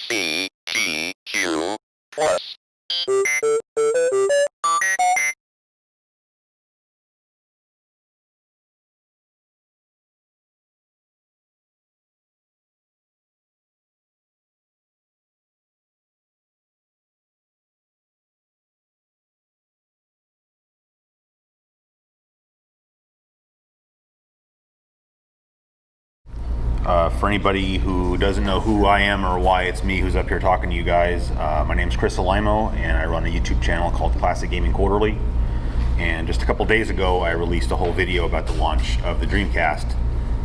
CGQ Plus. For anybody who doesn't know who I am or why it's me who's up here talking to you guys, my name is Chris Alaimo, and I run a YouTube channel called Classic Gaming Quarterly. And just a couple days ago, I released a whole video about the launch of the Dreamcast.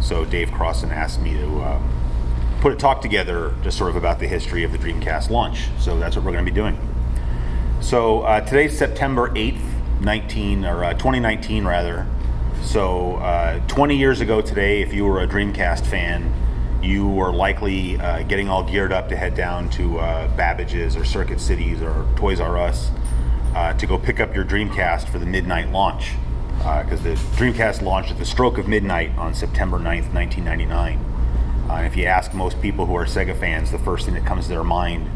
So Dave Crosson asked me to put a talk together just sort of about the history of the Dreamcast launch. So that's what we're going to be doing. So today's September 8th, 2019 rather. So 20 years ago today, if you were a Dreamcast fan, you were likely getting all geared up to head down to Babbage's or Circuit Cities or Toys R Us to go pick up your Dreamcast for the midnight launch, because the Dreamcast launched at the stroke of midnight on September 9th, 1999. And if you ask most people who are Sega fans, the first thing that comes to their mind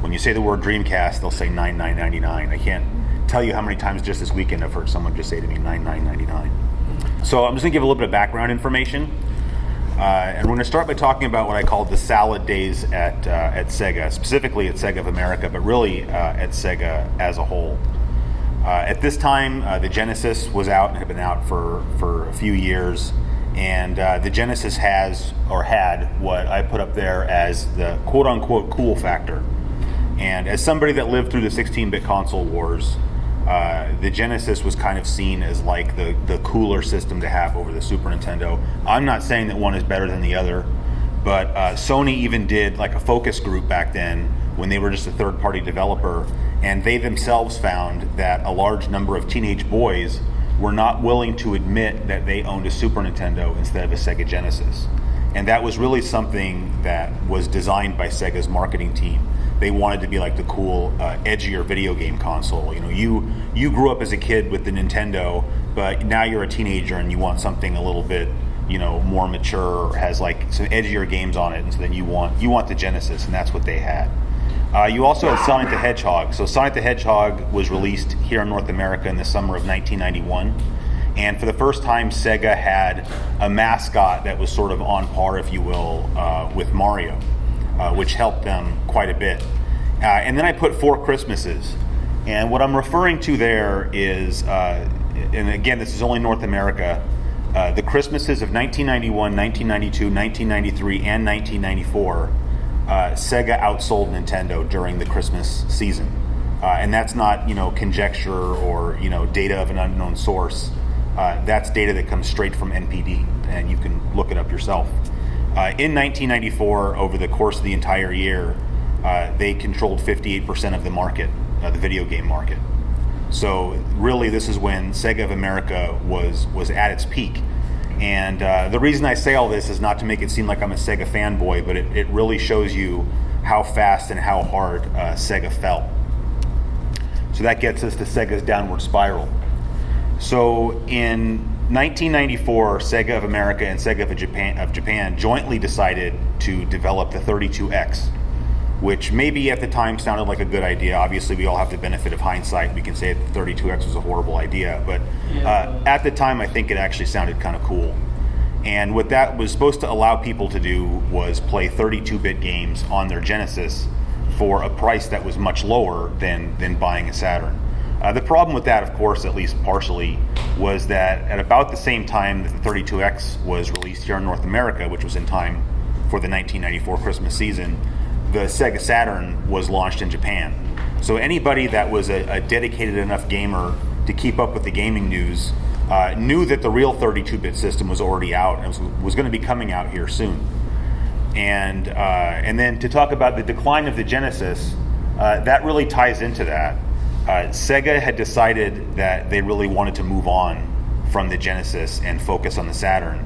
when you say the word Dreamcast, they'll say 9999. I can't tell you how many times just this weekend I've heard someone just say to me 9999. So I'm just going to give a little bit of background information, and we're going to start by talking about what I call the salad days at Sega, specifically at Sega of America, but really at Sega as a whole. At this time, the Genesis was out and had been out for a few years, and the Genesis had what I put up there as the quote-unquote cool factor. And as somebody that lived through the 16-bit console wars, the Genesis was kind of seen as like the cooler system to have over the Super Nintendo. I'm not saying that one is better than the other, but Sony even did like a focus group back then when they were just a third-party developer, and they themselves found that a large number of teenage boys were not willing to admit that they owned a Super Nintendo instead of a Sega Genesis. And that was really something that was designed by Sega's marketing team. They wanted to be like the cool, edgier video game console. You know, you grew up as a kid with the Nintendo, but now you're a teenager and you want something a little bit, more mature, or has like some edgier games on it, and so then you want the Genesis, and that's what they had. You also had Sonic the Hedgehog. So Sonic the Hedgehog was released here in North America in the summer of 1991. And for the first time, Sega had a mascot that was sort of on par, if you will, with Mario, which helped them quite a bit. And then I put 4 Christmases. And what I'm referring to there is, and again, this is only North America, the Christmases of 1991, 1992, 1993, and 1994, Sega outsold Nintendo during the Christmas season. And that's not, conjecture or, data of an unknown source. That's data that comes straight from NPD, and you can look it up yourself. In 1994, over the course of the entire year, they controlled 58% of the market, the video game market. So really, this is when Sega of America was at its peak. And the reason I say all this is not to make it seem like I'm a Sega fanboy, but it really shows you how fast and how hard Sega fell. So that gets us to Sega's downward spiral. So in 1994, Sega of America and Sega of Japan jointly decided to develop the 32X, which maybe at the time sounded like a good idea. Obviously, we all have the benefit of hindsight. We can say that the 32X was a horrible idea, but at the time, I think it actually sounded kind of cool. And what that was supposed to allow people to do was play 32-bit games on their Genesis for a price that was much lower than buying a Saturn. The problem with that, of course, at least partially, was that at about the same time that the 32X was released here in North America, which was in time for the 1994 Christmas season, the Sega Saturn was launched in Japan. So anybody that was a dedicated enough gamer to keep up with the gaming news knew that the real 32-bit system was already out and was going to be coming out here soon. And then to talk about the decline of the Genesis, that really ties into that. Sega had decided that they really wanted to move on from the Genesis and focus on the Saturn,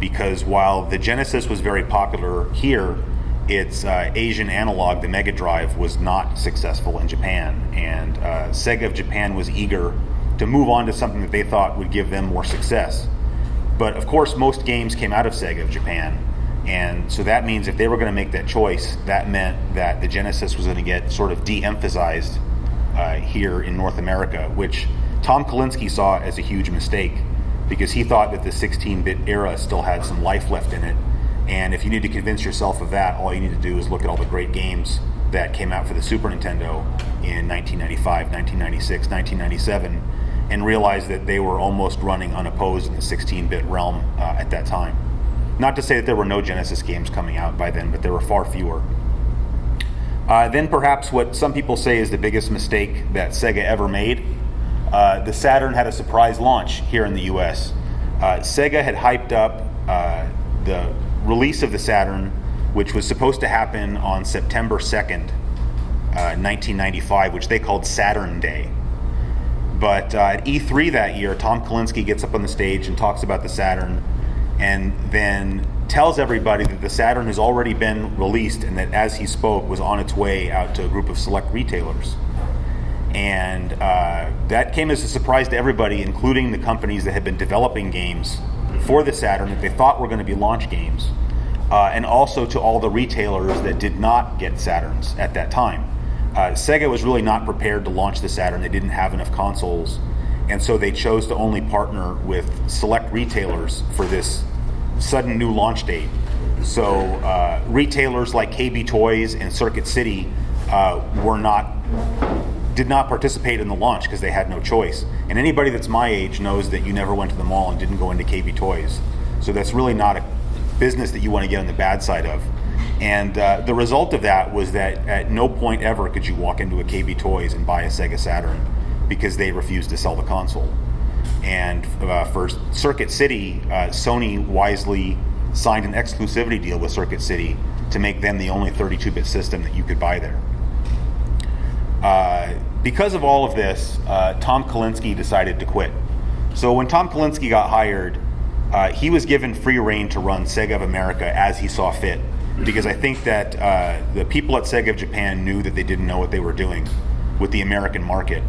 because while the Genesis was very popular here, its Asian analog, the Mega Drive, was not successful in Japan, and Sega of Japan was eager to move on to something that they thought would give them more success. But of course, most games came out of Sega of Japan, And so that means if they were going to make that choice, that meant that the Genesis was going to get sort of de-emphasized here in North America, which Tom Kalinske saw as a huge mistake, because he thought that the 16-bit era still had some life left in it. And if you need to convince yourself of that, all you need to do is look at all the great games that came out for the Super Nintendo in 1995, 1996, 1997, and realize that they were almost running unopposed in the 16-bit realm at that time. Not to say that there were no Genesis games coming out by then, but there were far fewer. Then perhaps what some people say is the biggest mistake that Sega ever made. The Saturn had a surprise launch here in the US. Sega had hyped up the release of the Saturn, which was supposed to happen on September 2nd, 1995, which they called Saturn Day. But at E3 that year, Tom Kalinske gets up on the stage and talks about the Saturn, and then tells everybody that the Saturn has already been released, and that as he spoke was on its way out to a group of select retailers. And that came as a surprise to everybody, including the companies that had been developing games for the Saturn that they thought were going to be launch games, and also to all the retailers that did not get Saturns at that time. Sega was really not prepared to launch the Saturn. They didn't have enough consoles, and so they chose to only partner with select retailers for this sudden new launch date. So retailers like KB Toys and Circuit City did not participate in the launch because they had no choice. And anybody that's my age knows that you never went to the mall and didn't go into KB Toys. So that's really not a business that you want to get on the bad side of. And the result of that was that at no point ever could you walk into a KB Toys and buy a Sega Saturn, because they refused to sell the console. And for Circuit City, Sony wisely signed an exclusivity deal with Circuit City to make them the only 32-bit system that you could buy there. Because of all of this, Tom Kalinske decided to quit. So when Tom Kalinske got hired, he was given free rein to run Sega of America as he saw fit, because I think that the people at Sega of Japan knew that they didn't know what they were doing with the American market.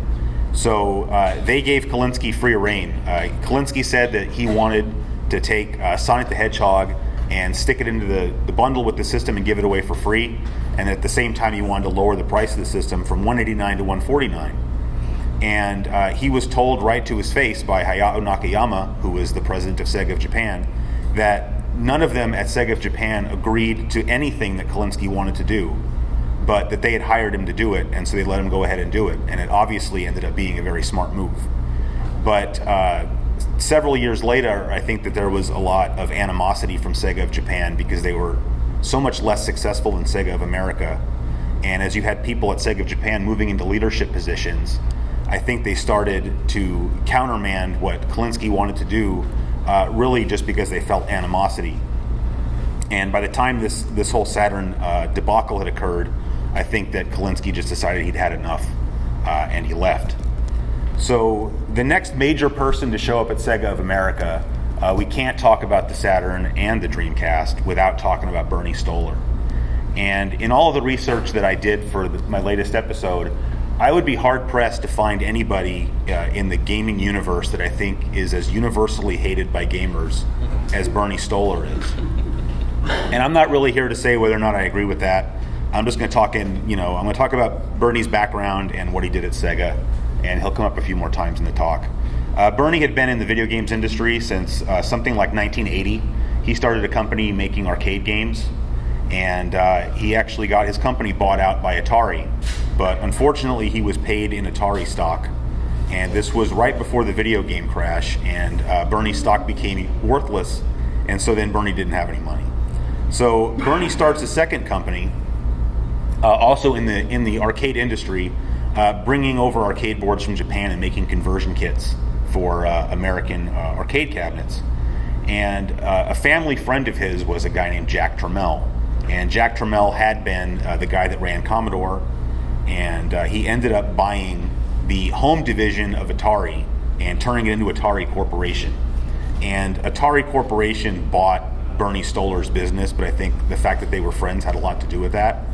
So they gave Kalinske free rein. Kalinske said that he wanted to take Sonic the Hedgehog and stick it into the bundle with the system and give it away for free, and at the same time he wanted to lower the price of the system from $189 to $149. And he was told right to his face by Hayao Nakayama, who was the president of Sega of Japan, that none of them at Sega of Japan agreed to anything that Kalinske wanted to do, but that they had hired him to do it, and so they let him go ahead and do it. And it obviously ended up being a very smart move. But several years later, I think that there was a lot of animosity from Sega of Japan because they were so much less successful than Sega of America. And as you had people at Sega of Japan moving into leadership positions, I think they started to countermand what Kalinske wanted to do, really just because they felt animosity. And by the time this whole Saturn debacle had occurred, I think that Kalinske just decided he'd had enough, and he left. So the next major person to show up at Sega of America, we can't talk about the Saturn and the Dreamcast without talking about Bernie Stolar. And in all of the research that I did for my latest episode, I would be hard-pressed to find anybody in the gaming universe that I think is as universally hated by gamers as Bernie Stolar is. And I'm not really here to say whether or not I agree with that. I'm just going to talk I'm going to talk about Bernie's background and what he did at Sega, and he'll come up a few more times in the talk. Bernie had been in the video games industry since something like 1980. He started a company making arcade games, and he actually got his company bought out by Atari. But unfortunately, he was paid in Atari stock, and this was right before the video game crash, and Bernie's stock became worthless, and so then Bernie didn't have any money. So Bernie starts a second company, also in the arcade industry, bringing over arcade boards from Japan and making conversion kits for American arcade cabinets. And a family friend of his was a guy named Jack Tramiel, and Jack Tramiel had been the guy that ran Commodore, and he ended up buying the home division of Atari and turning it into Atari Corporation. And Atari Corporation bought Bernie Stolar's business, but I think the fact that they were friends had a lot to do with that.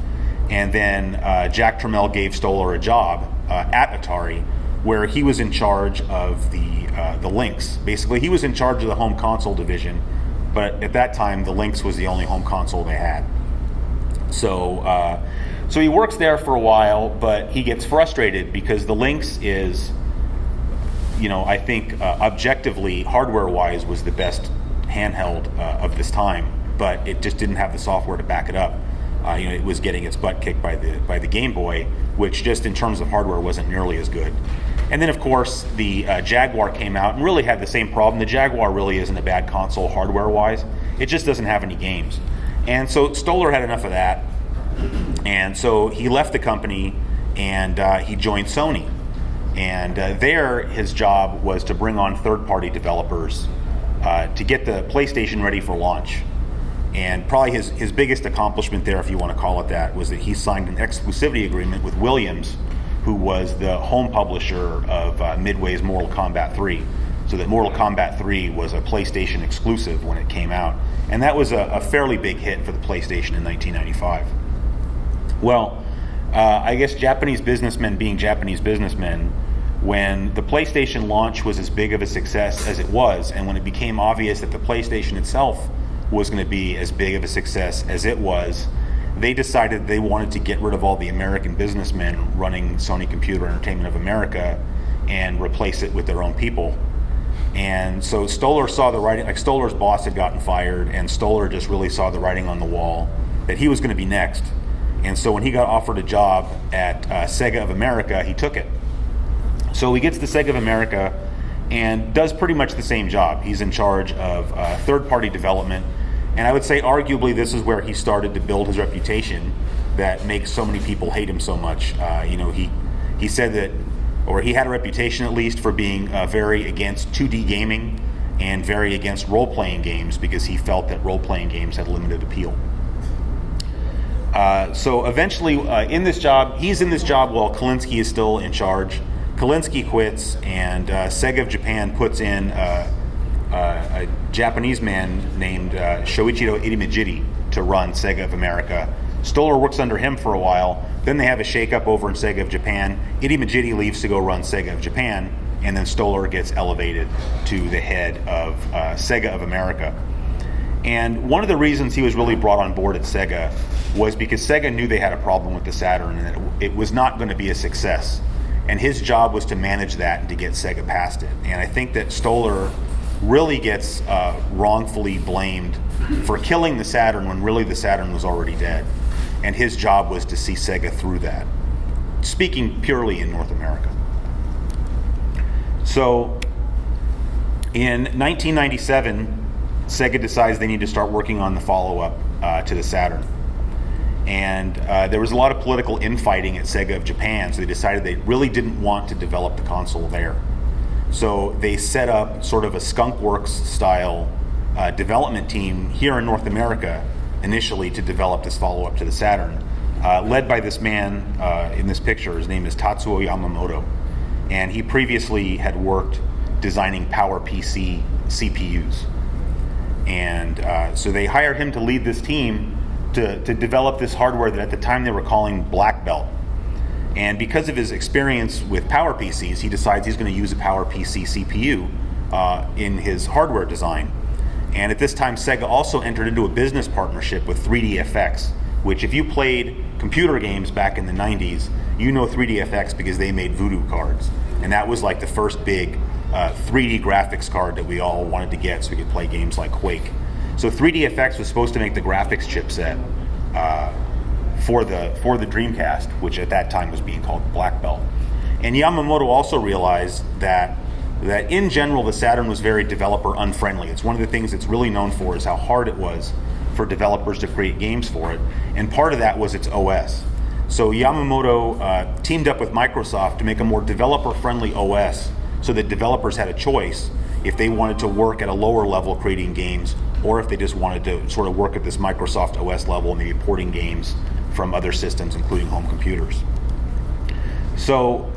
And then Jack Tramiel gave Stolar a job at Atari, where he was in charge of the Lynx. Basically, he was in charge of the home console division, but at that time the Lynx was the only home console they had. So he works there for a while, but he gets frustrated because the Lynx is, I think objectively, hardware-wise, was the best handheld of this time, but it just didn't have the software to back it up. It was getting its butt kicked by the Game Boy, which just in terms of hardware wasn't nearly as good. And then, of course, the Jaguar came out and really had the same problem. The Jaguar really isn't a bad console hardware-wise. It just doesn't have any games. And so Stolar had enough of that. And so he left the company and he joined Sony. And there, his job was to bring on third-party developers to get the PlayStation ready for launch. And probably his biggest accomplishment there, if you want to call it that, was that he signed an exclusivity agreement with Williams, who was the home publisher of Midway's Mortal Kombat 3. So that Mortal Kombat 3 was a PlayStation exclusive when it came out. And that was a fairly big hit for the PlayStation in 1995. Well, I guess Japanese businessmen being Japanese businessmen, when the PlayStation launch was as big of a success as it was, and when it became obvious that the PlayStation itself was going to be as big of a success as it was, they decided they wanted to get rid of all the American businessmen running Sony Computer Entertainment of America and replace it with their own people. And so Stolar saw the writing, like Stolar's boss had gotten fired, and Stolar just really saw the writing on the wall that he was going to be next. And so when he got offered a job at Sega of America, he took it. So he gets to Sega of America and does pretty much the same job. He's in charge of third-party development, and I would say arguably this is where he started to build his reputation that makes so many people hate him so much. He said that, or he had a reputation at least for being very against 2D gaming and very against role-playing games because he felt that role-playing games had limited appeal. So eventually, he's in this job while Kalinsky is still in charge. Kalinsky quits, and Sega of Japan puts in a Japanese man named Shoichiro Irimajiri to run Sega of America. Stolar works under him for a while. Then they have a shakeup over in Sega of Japan. Irimajiri leaves to go run Sega of Japan, and then Stolar gets elevated to the head of Sega of America. And one of the reasons he was really brought on board at Sega was because Sega knew they had a problem with the Saturn and that it was not going to be a success. And his job was to manage that and to get Sega past it. And I think that Stolar really gets wrongfully blamed for killing the Saturn when really the Saturn was already dead. And his job was to see Sega through that, speaking purely in North America. So in 1997, Sega decides they need to start working on the follow-up to the Saturn. And there was a lot of political infighting at Sega of Japan, so they decided they really didn't want to develop the console there. So they set up sort of a skunkworks style development team here in North America initially to develop this follow-up to the Saturn, led by this man in this picture. His name is Tatsuo Yamamoto, and he previously had worked designing PowerPC CPUs. And so they hired him to lead this team to develop this hardware that at the time they were calling Black Belt. And because of his experience with PowerPCs, he decides he's going to use a PowerPC CPU in his hardware design. And at this time, Sega also entered into a business partnership with 3DFX, which if you played computer games back in the 90s, you know 3DFX because they made Voodoo cards. And that was like the first big 3D graphics card that we all wanted to get so we could play games like Quake. So 3DFX was supposed to make the graphics chipset for the Dreamcast, which at that time was being called Black Belt. And Yamamoto also realized that in general the Saturn was very developer unfriendly. It's one of the things it's really known for is how hard it was for developers to create games for it, and part of that was its OS. So Yamamoto teamed up with Microsoft to make a more developer-friendly OS so that developers had a choice if they wanted to work at a lower level creating games or if they just wanted to sort of work at this Microsoft OS level, maybe porting games from other systems, including home computers. So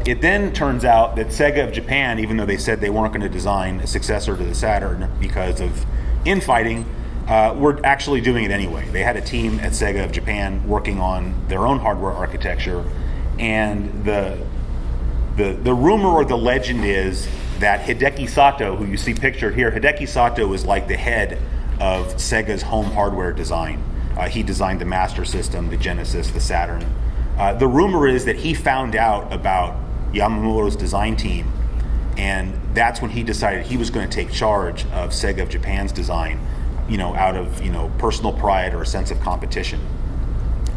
it then turns out that Sega of Japan, even though they said they weren't going to design a successor to the Saturn because of infighting, were actually doing it anyway. They had a team at Sega of Japan working on their own hardware architecture, and the rumor or the legend is that Hideki Sato, who you see pictured here, Hideki Sato is like the head of Sega's home hardware design. He designed the Master System, the Genesis, the Saturn. The rumor is that he found out about Yamamoto's design team, and that's when he decided he was going to take charge of Sega of Japan's design, out of personal pride or a sense of competition.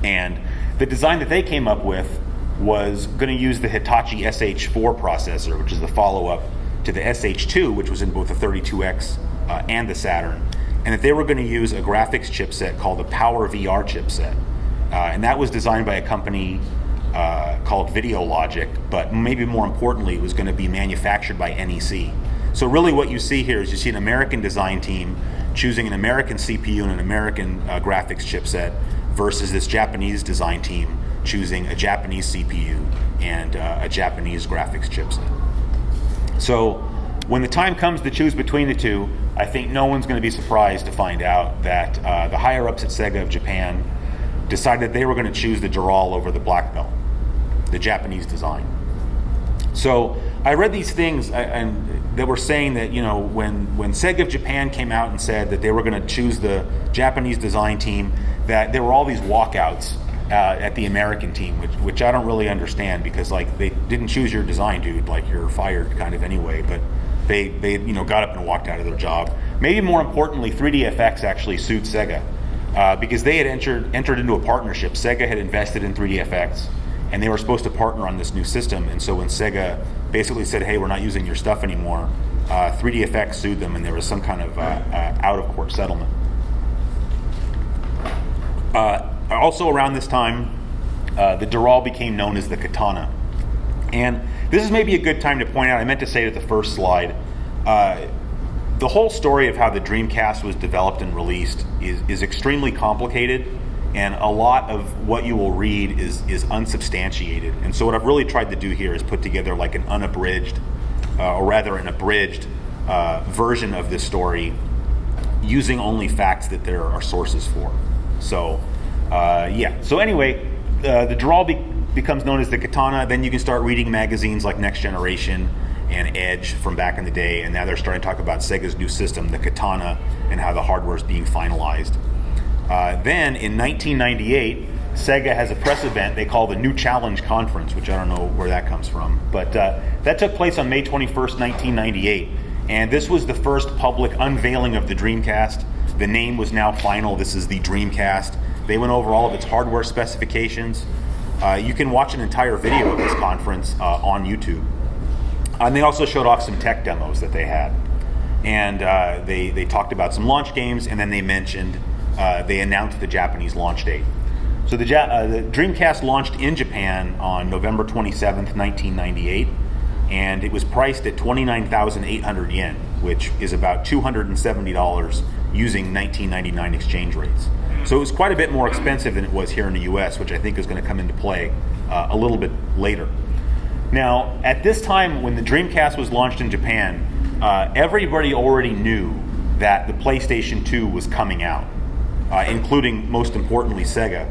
And the design that they came up with was going to use the Hitachi SH4 processor, which is the follow-up to the SH2, which was in both the 32X and the Saturn, and that they were going to use a graphics chipset called the Power VR chipset. And that was designed by a company called VideoLogic, but maybe more importantly, it was going to be manufactured by NEC. So really what you see here is you see an American design team choosing an American CPU and an American graphics chipset versus this Japanese design team choosing a Japanese CPU and a Japanese graphics chipset. So when the time comes to choose between the two, I think no one's going to be surprised to find out that the higher-ups at Sega of Japan decided they were going to choose the Dural over the Black Belt, the Japanese design. So I read these things and that were saying that when Sega of Japan came out and said that they were going to choose the Japanese design team, that there were all these walkouts at the American team, which I don't really understand, because they didn't choose your design, dude. You're fired kind of anyway. But they got up and walked out of their job. Maybe more importantly, 3DFX actually sued Sega because they had entered into a partnership. Sega had invested in 3DFX, and they were supposed to partner on this new system. And so when Sega basically said, "Hey, we're not using your stuff anymore," 3DFX sued them, and there was some kind of out-of-court settlement. Also around this time, the Dural became known as the Katana. And this is maybe a good time to point out, I meant to say it at the first slide, the whole story of how the Dreamcast was developed and released is extremely complicated, and a lot of what you will read is unsubstantiated. And so what I've really tried to do here is put together an unabridged, or rather an abridged version of this story using only facts that there are sources for. So so anyway, the Dural becomes known as the Katana. Then you can start reading magazines like Next Generation and Edge from back in the day, and now they're starting to talk about Sega's new system, the Katana, and how the hardware is being finalized. Then in 1998, Sega has a press event they call the New Challenge Conference, which I don't know where that comes from, but that took place on May 21st, 1998, and this was the first public unveiling of the Dreamcast. The name was now final. This is the Dreamcast. They went over all of its hardware specifications. You can watch an entire video of this conference on YouTube. And they also showed off some tech demos that they had. And they talked about some launch games, and then they mentioned, they announced the Japanese launch date. So the Dreamcast launched in Japan on November 27th, 1998, and it was priced at 29,800 yen, which is about $270 using 1999 exchange rates. So it was quite a bit more expensive than it was here in the US, which I think is going to come into play a little bit later. Now, at this time when the Dreamcast was launched in Japan, everybody already knew that the PlayStation 2 was coming out, including, most importantly, Sega.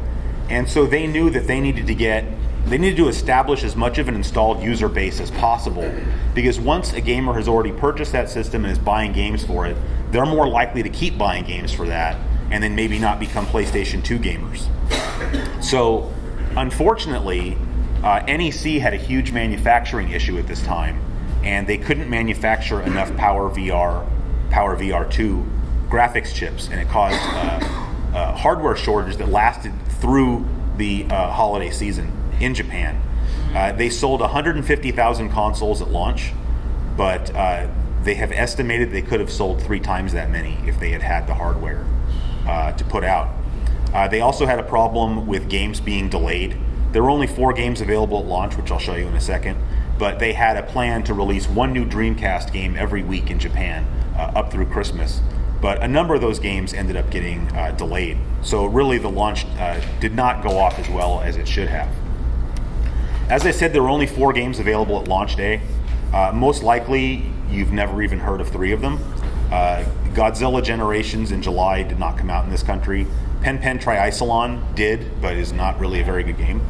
And so they knew that they needed to establish as much of an installed user base as possible, because once a gamer has already purchased that system and is buying games for it, they're more likely to keep buying games for that and then maybe not become PlayStation 2 gamers. So, unfortunately, NEC had a huge manufacturing issue at this time, and they couldn't manufacture enough Power VR2 graphics chips, and it caused hardware shortage that lasted through the holiday season in Japan. They sold 150,000 consoles at launch, but they have estimated they could have sold 3 times that many if they had had the hardware to put out. They also had a problem with games being delayed. There were only 4 games available at launch, which I'll show you in a second, but they had a plan to release 1 new Dreamcast game every week in Japan up through Christmas. But a number of those games ended up getting delayed. So really the launch did not go off as well as it should have. As I said, there were only 4 games available at launch day. Most likely, you've never even heard of 3 of them. Godzilla Generations in July did not come out in this country. Pen Pen Triicelon did, but is not really a very good game.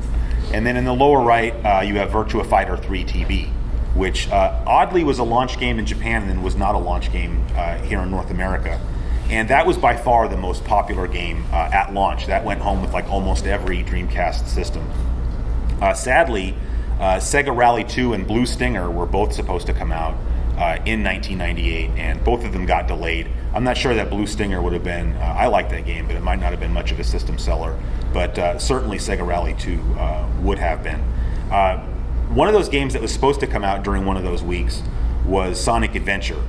And then in the lower right, you have Virtua Fighter 3 TB, which oddly was a launch game in Japan and then was not a launch game here in North America. And that was by far the most popular game at launch. That went home with like almost every Dreamcast system. Sadly, Sega Rally 2 and Blue Stinger were both supposed to come out in 1998, and both of them got delayed. I'm not sure that Blue Stinger would have been, I like that game, but it might not have been much of a system seller. But certainly Sega Rally 2 would have been. One of those games that was supposed to come out during one of those weeks was Sonic Adventure.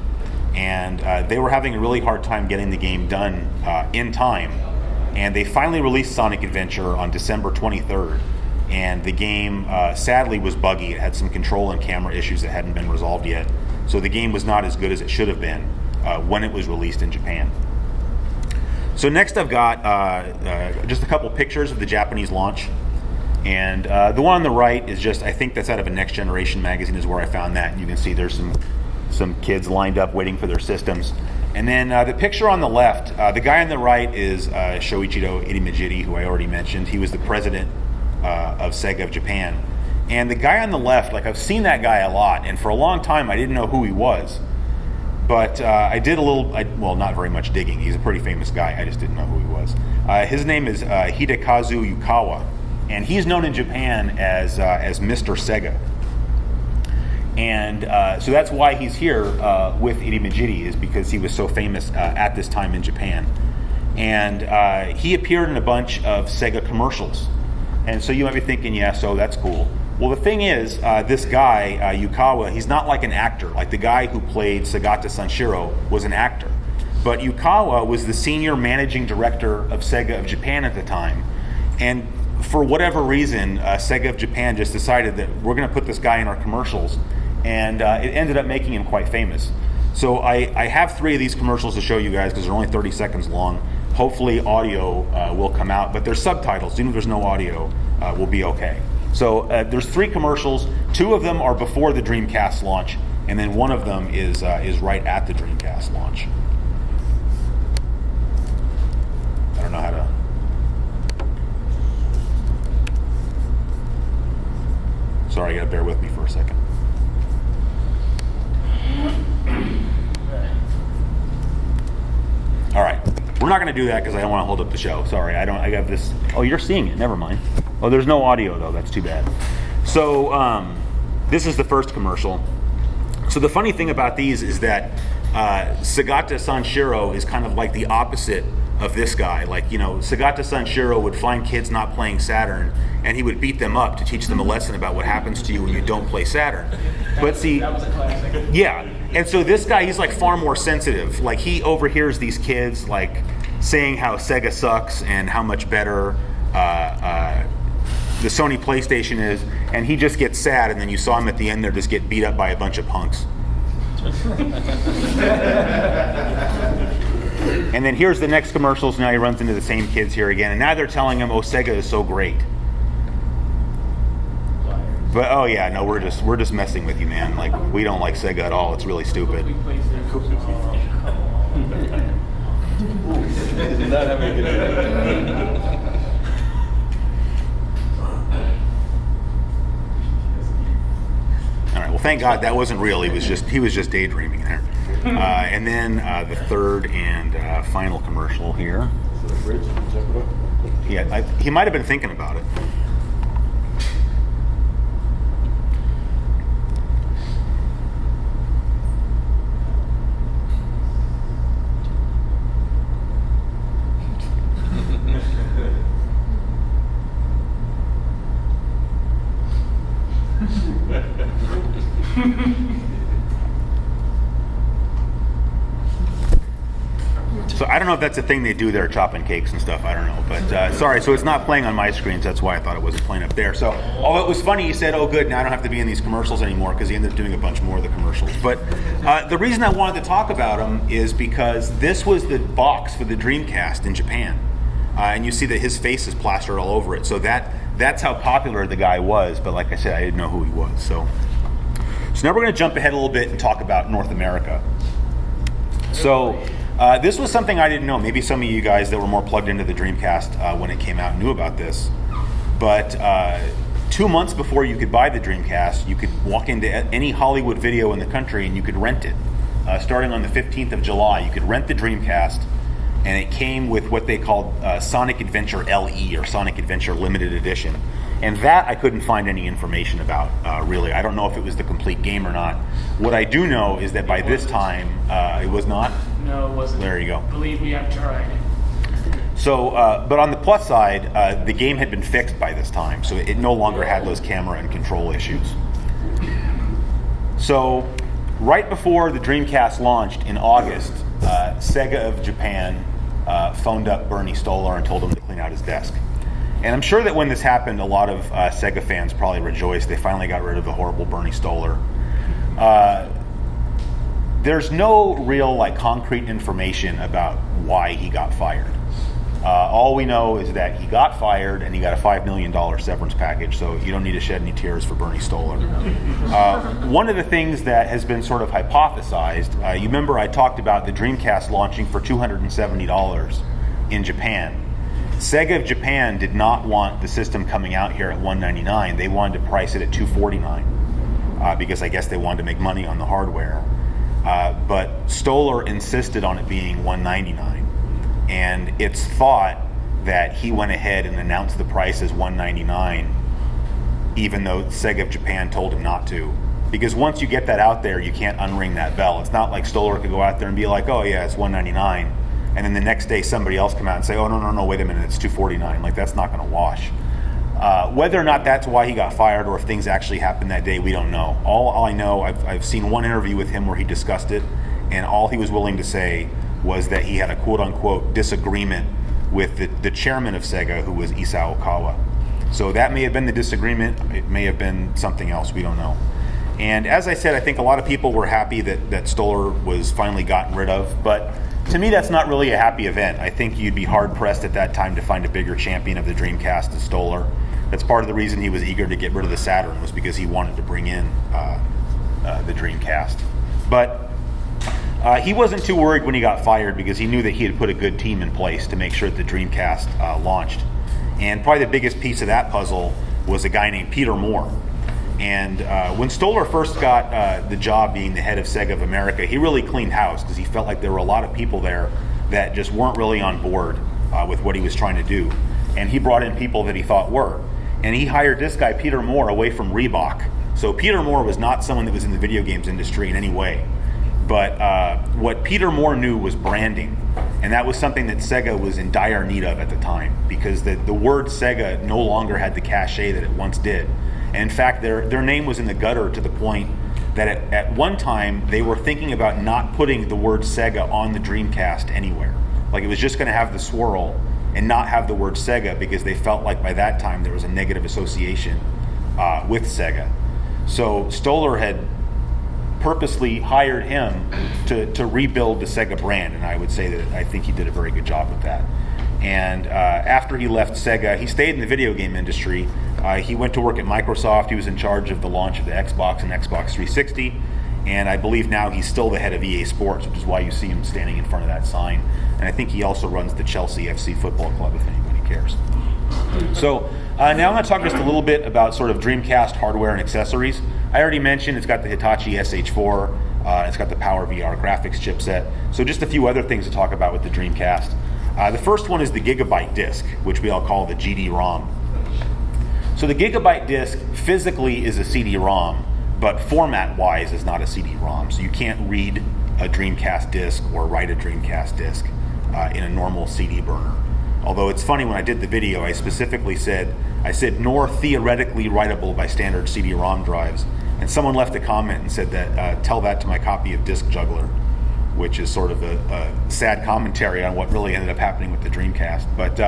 And they were having a really hard time getting the game done in time. And they finally released Sonic Adventure on December 23rd. And the game, sadly, was buggy. It had some control and camera issues that hadn't been resolved yet. So the game was not as good as it should have been when it was released in Japan. So next I've got just a couple pictures of the Japanese launch. And the one on the right is just, I think that's out of a Next Generation magazine is where I found that. And you can see there's some kids lined up waiting for their systems. And then the picture on the left, the guy on the right is Shoichiro Irimajiri, who I already mentioned. He was the president of Sega of Japan. And the guy on the left, like I've seen that guy a lot, and for a long time I didn't know who he was. But I did a little, well, not very much digging. He's a pretty famous guy. I just didn't know who he was. His name is Hidekazu Yukawa, and he's known in Japan as Mr. Sega. And so that's why he's here with Irimajiri, is because he was so famous at this time in Japan. And he appeared in a bunch of Sega commercials. And so you might be thinking, yeah, so that's cool. Well, the thing is, this guy, Yukawa, he's not like an actor. Like the guy who played Sagata Sanshiro was an actor. But Yukawa was the senior managing director of Sega of Japan at the time. And for whatever reason, Sega of Japan just decided that we're going to put this guy in our commercials. And it ended up making him quite famous. So I have 3 of these commercials to show you guys because they're only 30 seconds long. Hopefully audio will come out, but there's subtitles. Even if there's no audio, we'll be okay. So there's 3 commercials. 2 of them are before the Dreamcast launch, and then one of them is right at the Dreamcast launch. I don't know how to... Sorry, you gotta bear with me for a second. All right, we're not going to do that because I don't want to hold up the show. Sorry, I got this. Oh, you're seeing it. Never mind. Oh, there's no audio though. That's too bad. So this is the first commercial. So the funny thing about these is that Sagata Sanshiro is kind of like the opposite of this guy. Like, you know, Sagata Sanshiro would find kids not playing Saturn, and he would beat them up to teach them a lesson about what happens to you when you don't play Saturn. But see, that was a classic. Yeah. And so this guy, he's like far more sensitive. Like he overhears these kids like saying how Sega sucks and how much better the Sony PlayStation is, and he just gets sad, and then you saw him at the end there just get beat up by a bunch of punks. And then here's the next commercials. Now he runs into the same kids here again, and now they're telling him, oh, Sega is so great. But oh yeah, no, we're just messing with you, man. Like we don't like Sega at all. It's really stupid. All right. Well, thank God that wasn't real. He was just daydreaming there. And then the third and final commercial here. Yeah, he might have been thinking about it. So I don't know if that's a thing they do there, chopping cakes and stuff. I don't know, but sorry. So it's not playing on my screens. That's why I thought it wasn't playing up there. So, oh, it was funny. He said, "Oh, good. Now I don't have to be in these commercials anymore," because he ended up doing a bunch more of the commercials. But the reason I wanted to talk about him is because this was the box for the Dreamcast in Japan, and you see that his face is plastered all over it. So that's how popular the guy was. But like I said, I didn't know who he was. So now we're going to jump ahead a little bit and talk about North America. So. This was something I didn't know. Maybe some of you guys that were more plugged into the Dreamcast when it came out knew about this. But 2 months before you could buy the Dreamcast, you could walk into any Hollywood video in the country and you could rent it. Starting on the 15th of July, you could rent the Dreamcast and it came with what they called Sonic Adventure LE, or Sonic Adventure Limited Edition. And that I couldn't find any information about, really. I don't know if it was the complete game or not. What I do know is that by this time, it was not? No, it wasn't. There you go. I believe we have tried. So, but on the plus side, the game had been fixed by this time, so it no longer had those camera and control issues. So, right before the Dreamcast launched in August, Sega of Japan phoned up Bernie Stolar and told him to clean out his desk. And I'm sure that when this happened, a lot of Sega fans probably rejoiced. They finally got rid of the horrible Bernie Stolar. There's no real concrete information about why he got fired. All we know is that he got fired and he got a $5 million severance package, so you don't need to shed any tears for Bernie Stolar. One of the things that has been sort of hypothesized, you remember I talked about the Dreamcast launching for $270 in Japan. Sega of Japan did not want the system coming out here at $199. They wanted to price it at $249 because I guess they wanted to make money on the hardware. But Stolar insisted on it being $199. And it's thought that he went ahead and announced the price as $199, even though Sega of Japan told him not to. Because once you get that out there, you can't unring that bell. It's not like Stolar could go out there and be like, oh yeah, it's $199, and then the next day somebody else come out and say, oh no, wait a minute, it's $249. That's not going to wash. Whether or not that's why he got fired or if things actually happened that day, we don't know. All I know, I've seen one interview with him where he discussed it, and all he was willing to say was that he had a quote-unquote disagreement with the chairman of Sega, who was Isao Okawa. So that may have been the disagreement. It may have been something else. We don't know. And as I said, I think a lot of people were happy that Stolar was finally gotten rid of. But to me, that's not really a happy event. I think you'd be hard-pressed at that time to find a bigger champion of the Dreamcast than Stolar. That's part of the reason he was eager to get rid of the Saturn, was because he wanted to bring in the Dreamcast. But he wasn't too worried when he got fired, because he knew that he had put a good team in place to make sure that the Dreamcast launched. And probably the biggest piece of that puzzle was a guy named Peter Moore. And when Stolar first got the job being the head of Sega of America, he really cleaned house, because he felt like there were a lot of people there that just weren't really on board with what he was trying to do. And he brought in people that he thought were. And he hired this guy, Peter Moore, away from Reebok. So Peter Moore was not someone that was in the video games industry in any way. But what Peter Moore knew was branding, and that was something that Sega was in dire need of at the time, because the word Sega no longer had the cachet that it once did. And in fact, their name was in the gutter, to the point that at one time they were thinking about not putting the word Sega on the Dreamcast anywhere. Like, it was just going to have the swirl and not have the word Sega, because they felt like by that time there was a negative association with Sega. So Stolar had purposely hired him to rebuild the Sega brand, and I would say that I think he did a very good job with that. And after he left Sega, he stayed in the video game industry. He went to work at Microsoft. He was in charge of the launch of the Xbox and Xbox 360, and I believe now he's still the head of EA Sports, which is why you see him standing in front of that sign. And I think he also runs the Chelsea FC football club, if anybody cares. So now I'm going to talk just a little bit about sort of Dreamcast hardware and accessories. I already mentioned it's got the Hitachi SH4, it's got the Power VR graphics chipset. So just a few other things to talk about with the Dreamcast. The first one is the Gigabyte disc, which we all call the GD-ROM. So the Gigabyte disc physically is a CD-ROM, but format-wise is not a CD-ROM. So you can't read a Dreamcast disc or write a Dreamcast disc in a normal CD burner. Although it's funny, when I did the video, I specifically said, nor theoretically writable by standard CD-ROM drives. And someone left a comment and said that, tell that to my copy of Disc Juggler, which is sort of a sad commentary on what really ended up happening with the Dreamcast. But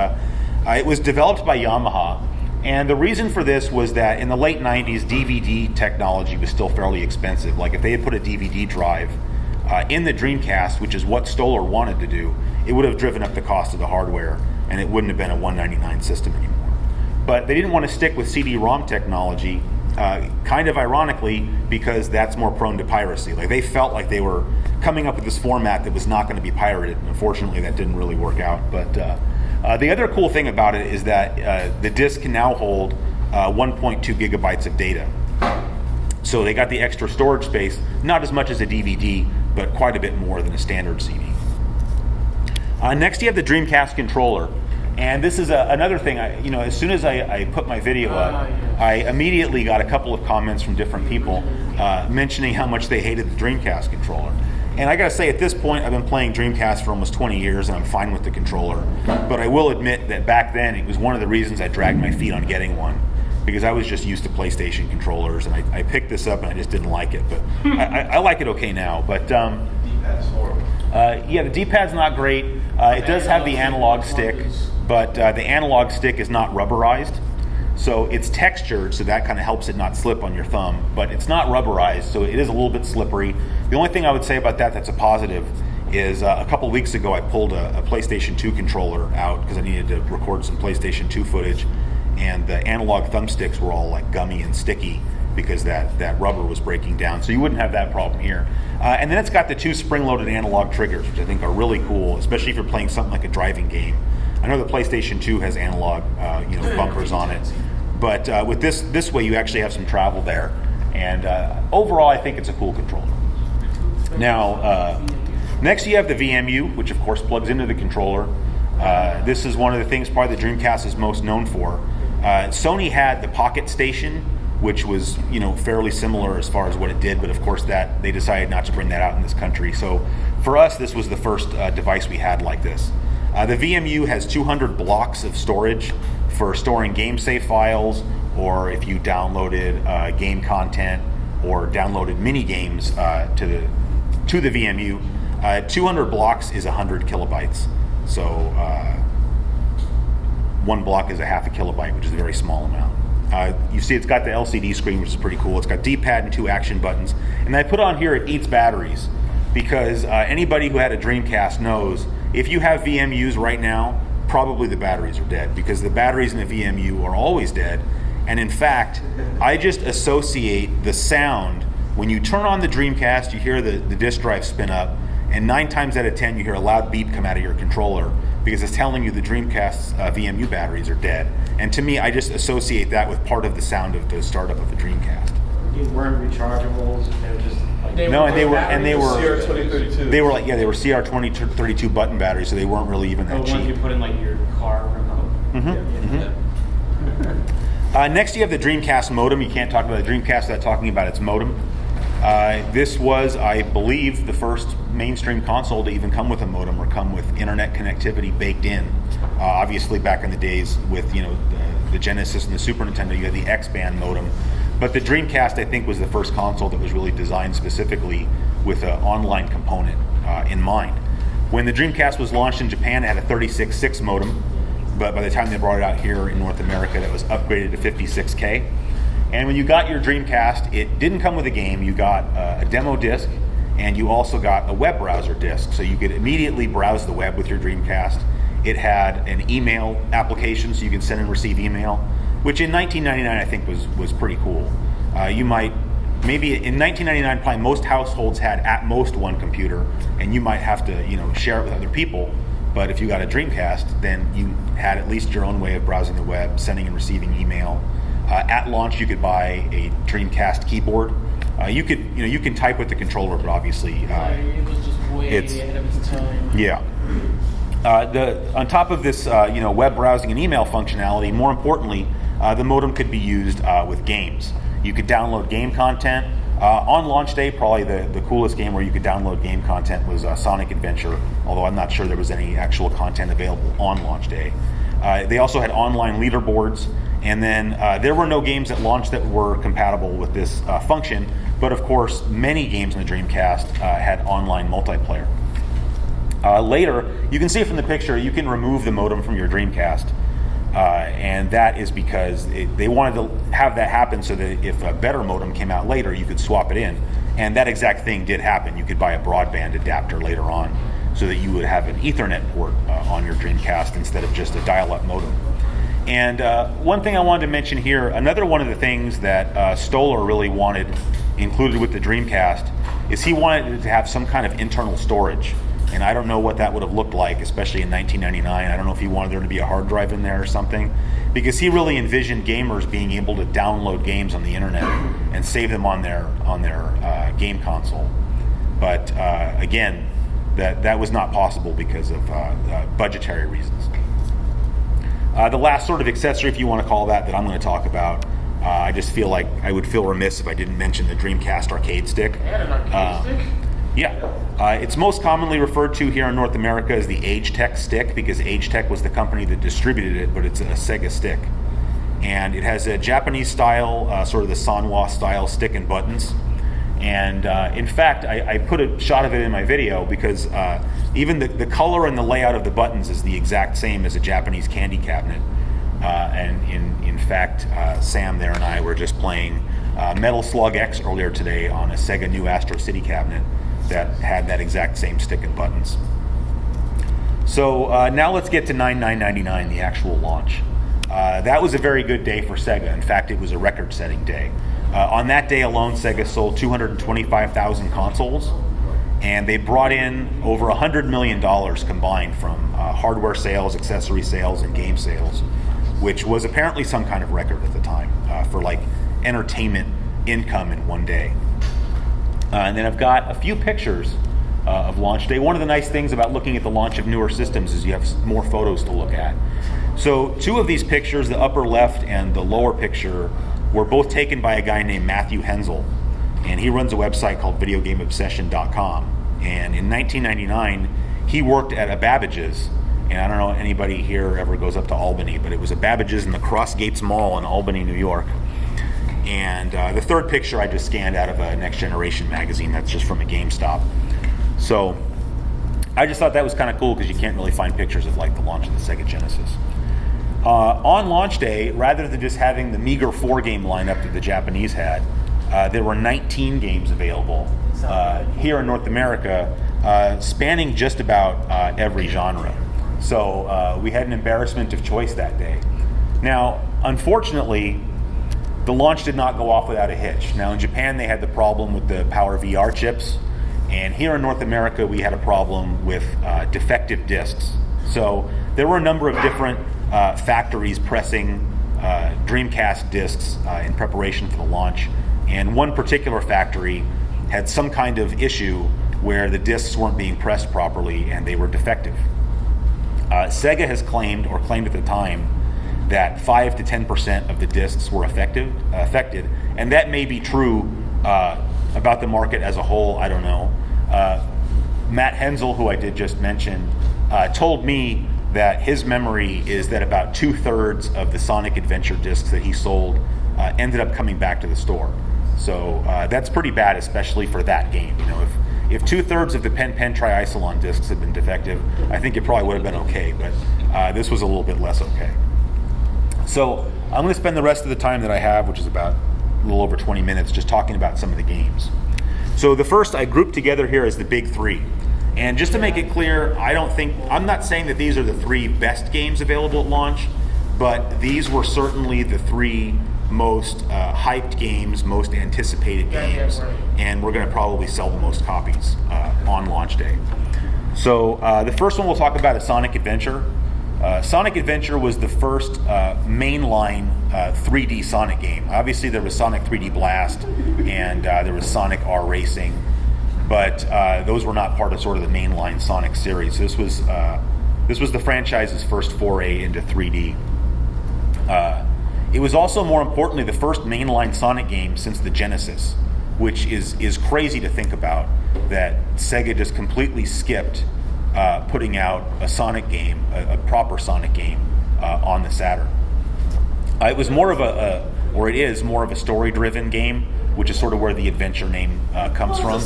it was developed by Yamaha, and the reason for this was that in the late 90s, DVD technology was still fairly expensive. Like, if they had put a DVD drive in the Dreamcast, which is what Stolar wanted to do, it would have driven up the cost of the hardware, and it wouldn't have been a $199 system anymore. But they didn't want to stick with CD-ROM technology, kind of ironically, because that's more prone to piracy. Like, they felt like they were coming up with this format that was not going to be pirated, and unfortunately that didn't really work out. But the other cool thing about it is that the disc can now hold 1.2 gigabytes of data. So they got the extra storage space, not as much as a DVD, but quite a bit more than a standard CD. Next, you have the Dreamcast Controller. And this is another thing, as soon as I put my video up, I immediately got a couple of comments from different people mentioning how much they hated the Dreamcast controller. And I gotta say, at this point, I've been playing Dreamcast for almost 20 years and I'm fine with the controller. But I will admit that back then, it was one of the reasons I dragged my feet on getting one, because I was just used to PlayStation controllers, and I picked this up and I just didn't like it. But I like it okay now. But D-pad's horrible. yeah, the D-pad's not great. It does have the analog stick, but the analog stick is not rubberized. So it's textured, so that kind of helps it not slip on your thumb, but it's not rubberized, so it is a little bit slippery. The only thing I would say about that that's a positive is a couple of weeks ago I pulled a PlayStation 2 controller out because I needed to record some PlayStation 2 footage, and the analog thumbsticks were all like gummy and sticky because that rubber was breaking down, so you wouldn't have that problem here. And then it's got the 2 spring-loaded analog triggers, which I think are really cool, especially if you're playing something like a driving game. I know the PlayStation 2 has analog bumpers on it, but with this way you actually have some travel there. And overall, I think it's a cool controller. Now, next you have the VMU, which of course plugs into the controller. This is one of the things probably the Dreamcast is most known for. Sony had the Pocket Station, which was fairly similar as far as what it did, but of course that they decided not to bring that out in this country. So for us, this was the first device we had like this. The VMU has 200 blocks of storage for storing game save files, or if you downloaded game content or downloaded mini games to the VMU. 200 blocks is 100 kilobytes. So one block is a half a kilobyte, which is a very small amount. You see it's got the LCD screen, which is pretty cool. It's got D-pad and 2 action buttons. And I put on here it eats batteries, because anybody who had a Dreamcast knows if you have VMUs right now, probably the batteries are dead, because the batteries in a VMU are always dead. And in fact, I just associate the sound. When you turn on the Dreamcast, you hear the disk drive spin up, and 9 times out of 10 you hear a loud beep come out of your controller, because it's telling you the Dreamcast's VMU batteries are dead. And to me, I just associate that with part of the sound of the startup of the Dreamcast. They weren't rechargeables. They were just like They No, were and they were CR2032. they were like they were CR2032 button batteries, so they weren't really even the that ones you cheap. put in like your car remote. Next, you have the Dreamcast Modem. You can't talk about the Dreamcast without talking about its modem. This was, I believe, the first mainstream console to even come with a modem or come with internet connectivity baked in. Obviously, back in the days with the Genesis and the Super Nintendo, you had the X-band modem. But the Dreamcast, I think, was the first console that was really designed specifically with an online component in mind. When the Dreamcast was launched in Japan, it had a 36.6 modem, but by the time they brought it out here in North America, that was upgraded to 56K. And when you got your Dreamcast, it didn't come with a game. You got a demo disc, and you also got a web browser disc, so you could immediately browse the web with your Dreamcast. It had an email application, so you can send and receive email, which in 1999 I think was pretty cool. Maybe in 1999, probably most households had at most one computer, and you might have to share it with other people. But if you got a Dreamcast, then you had at least your own way of browsing the web, sending and receiving email. At launch, you could buy a Dreamcast keyboard. You can type with the controller, but obviously it was just way ahead of its time. Yeah. On top of this, web browsing and email functionality, more importantly, the modem could be used with games. You could download game content. On launch day, probably the coolest game where you could download game content was Sonic Adventure, although I'm not sure there was any actual content available on launch day. They also had online leaderboards, and then there were no games at launch that were compatible with this function, but of course, many games in the Dreamcast had online multiplayer. Later, you can see from the picture, you can remove the modem from your Dreamcast, and that is because they wanted to have that happen so that if a better modem came out later, you could swap it in. And that exact thing did happen. You could buy a broadband adapter later on so that you would have an Ethernet port on your Dreamcast instead of just a dial-up modem. And one thing I wanted to mention here, another one of the things that Stolar really wanted included with the Dreamcast is he wanted it to have some kind of internal storage. And I don't know what that would have looked like, especially in 1999. I don't know if he wanted there to be a hard drive in there or something, because he really envisioned gamers being able to download games on the internet and save them on their game console. But again, that was not possible because of budgetary reasons. The last sort of accessory, if you want to call that I'm going to talk about, I just feel like I would feel remiss if I didn't mention the Dreamcast arcade stick. They had an arcade stick? Yeah. It's most commonly referred to here in North America as the AgeTech stick because AgeTech was the company that distributed it, but it's a Sega stick. And it has a Japanese style, sort of the Sanwa style stick and buttons. And in fact, I put a shot of it in my video because even the color and the layout of the buttons is the exact same as a Japanese candy cabinet. And in fact, Sam there and I were just playing Metal Slug X earlier today on a Sega New Astro City cabinet that had that exact same stick and buttons. So now let's get to 9999, the actual launch. That was a very good day for Sega. In fact, it was a record-setting day. On that day alone, Sega sold 225,000 consoles, and they brought in over $100 million combined from hardware sales, accessory sales, and game sales, which was apparently some kind of record at the time for like entertainment income in one day. And then I've got a few pictures of launch day. One of the nice things about looking at the launch of newer systems is you have more photos to look at. So two of these pictures, the upper left and the lower picture, were both taken by a guy named Matthew Hensel, and he runs a website called videogameobsession.com. And in 1999, he worked at a Babbage's, and I don't know if anybody here ever goes up to Albany, but it was a Babbage's in the Cross Gates Mall in Albany, New York. And the third picture I just scanned out of a Next Generation magazine. That's just from a GameStop. So I just thought that was kind of cool because you can't really find pictures of like the launch of the Sega Genesis. On launch day, rather than just having the meager 4-game lineup that the Japanese had, there were 19 games available here in North America, spanning just about every genre. So we had an embarrassment of choice that day. Now, unfortunately, the launch did not go off without a hitch. Now, in Japan, they had the problem with the Power VR chips, and here in North America, we had a problem with defective discs. So there were a number of different factories pressing Dreamcast discs in preparation for the launch, and one particular factory had some kind of issue where the discs weren't being pressed properly and they were defective. Sega has claimed at the time that 5 to 10% of the discs were affected, and that may be true about the market as a whole. I don't know. Matt Hensel, who I did just mention, told me that his memory is that about 2/3 of the Sonic Adventure discs that he sold ended up coming back to the store. So that's pretty bad, especially for that game. You know, if 2/3 of the Pen Triicelon discs had been defective, I think it probably would have been okay, but this was a little bit less okay. So I'm going to spend the rest of the time that I have, which is about a little over 20 minutes, just talking about some of the games. So the first I grouped together here is the big three. And just to make it clear, I'm not saying that these are the 3 best games available at launch, but these were certainly the 3 most hyped games, most anticipated games, and we're going to probably sell the most copies on launch day. So the first one we'll talk about is Sonic Adventure. Sonic Adventure was the first mainline 3D Sonic game. Obviously there was Sonic 3D Blast and there was Sonic R Racing, but those were not part of sort of the mainline Sonic series. This was the franchise's first foray into 3D. It was also, more importantly, the first mainline Sonic game since the Genesis, which is crazy to think about, that Sega just completely skipped putting out a Sonic game, a proper Sonic game, on the Saturn. It was more of it is more of a story-driven game, which is sort of where the adventure name comes from.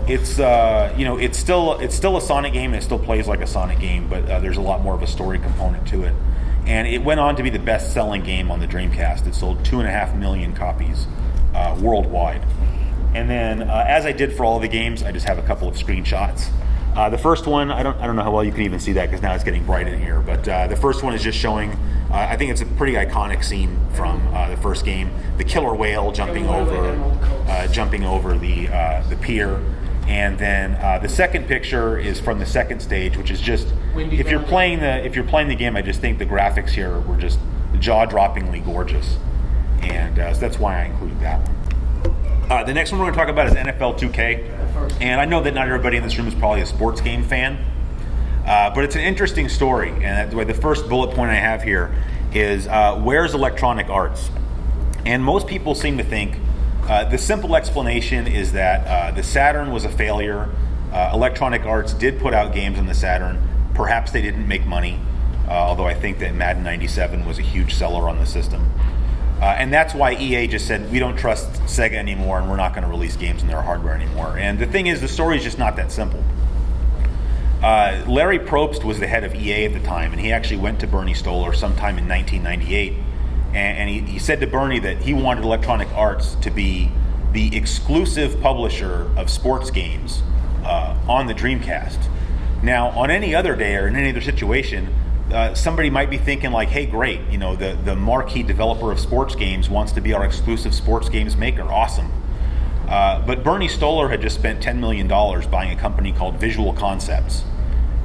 It's it's still a Sonic game, and it still plays like a Sonic game, but there's a lot more of a story component to it. And it went on to be the best-selling game on the Dreamcast. It sold 2.5 million copies worldwide. And then, as I did for all of the games, I just have a couple of screenshots. The first one, I don't know how well you can even see that because now it's getting bright in here. But the first one is just showing. I think it's a pretty iconic scene from the first game: the killer whale jumping over the pier. And then the second picture is from the second stage, which is just if you're playing the game, I just think the graphics here were just jaw-droppingly gorgeous, and so that's why I included that one. The next one we're going to talk about is NFL 2K. And I know that not everybody in this room is probably a sports game fan, but it's an interesting story. And that's why the first bullet point I have here is where's Electronic Arts? And most people seem to think the simple explanation is that the Saturn was a failure. Electronic Arts did put out games on the Saturn. Perhaps they didn't make money, although I think that Madden 97 was a huge seller on the system. And that's why EA just said, we don't trust Sega anymore and we're not going to release games on their hardware anymore. And the thing is, the story is just not that simple. Larry Probst was the head of EA at the time, and he actually went to Bernie Stolar sometime in 1998. And he said to Bernie that he wanted Electronic Arts to be the exclusive publisher of sports games on the Dreamcast. Now, on any other day or in any other situation, somebody might be thinking like, hey, great, you know, the marquee developer of sports games wants to be our exclusive sports games maker. Awesome. But Bernie Stolar had just spent $10 million buying a company called Visual Concepts.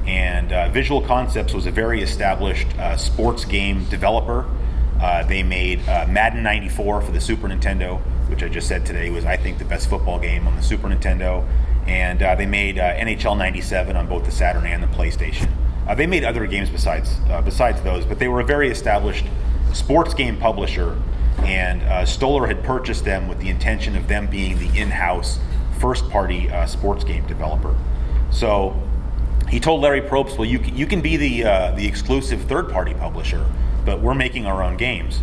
And Visual Concepts was a very established sports game developer. They made Madden 94 for the Super Nintendo, which I just said today was, I think, the best football game on the Super Nintendo. And they made NHL 97 on both the Saturn and the PlayStation. They made other games besides those, but they were a very established sports game publisher, and Stolar had purchased them with the intention of them being the in-house first-party sports game developer. So he told Larry Probst, well, you can be the exclusive third-party publisher, but we're making our own games.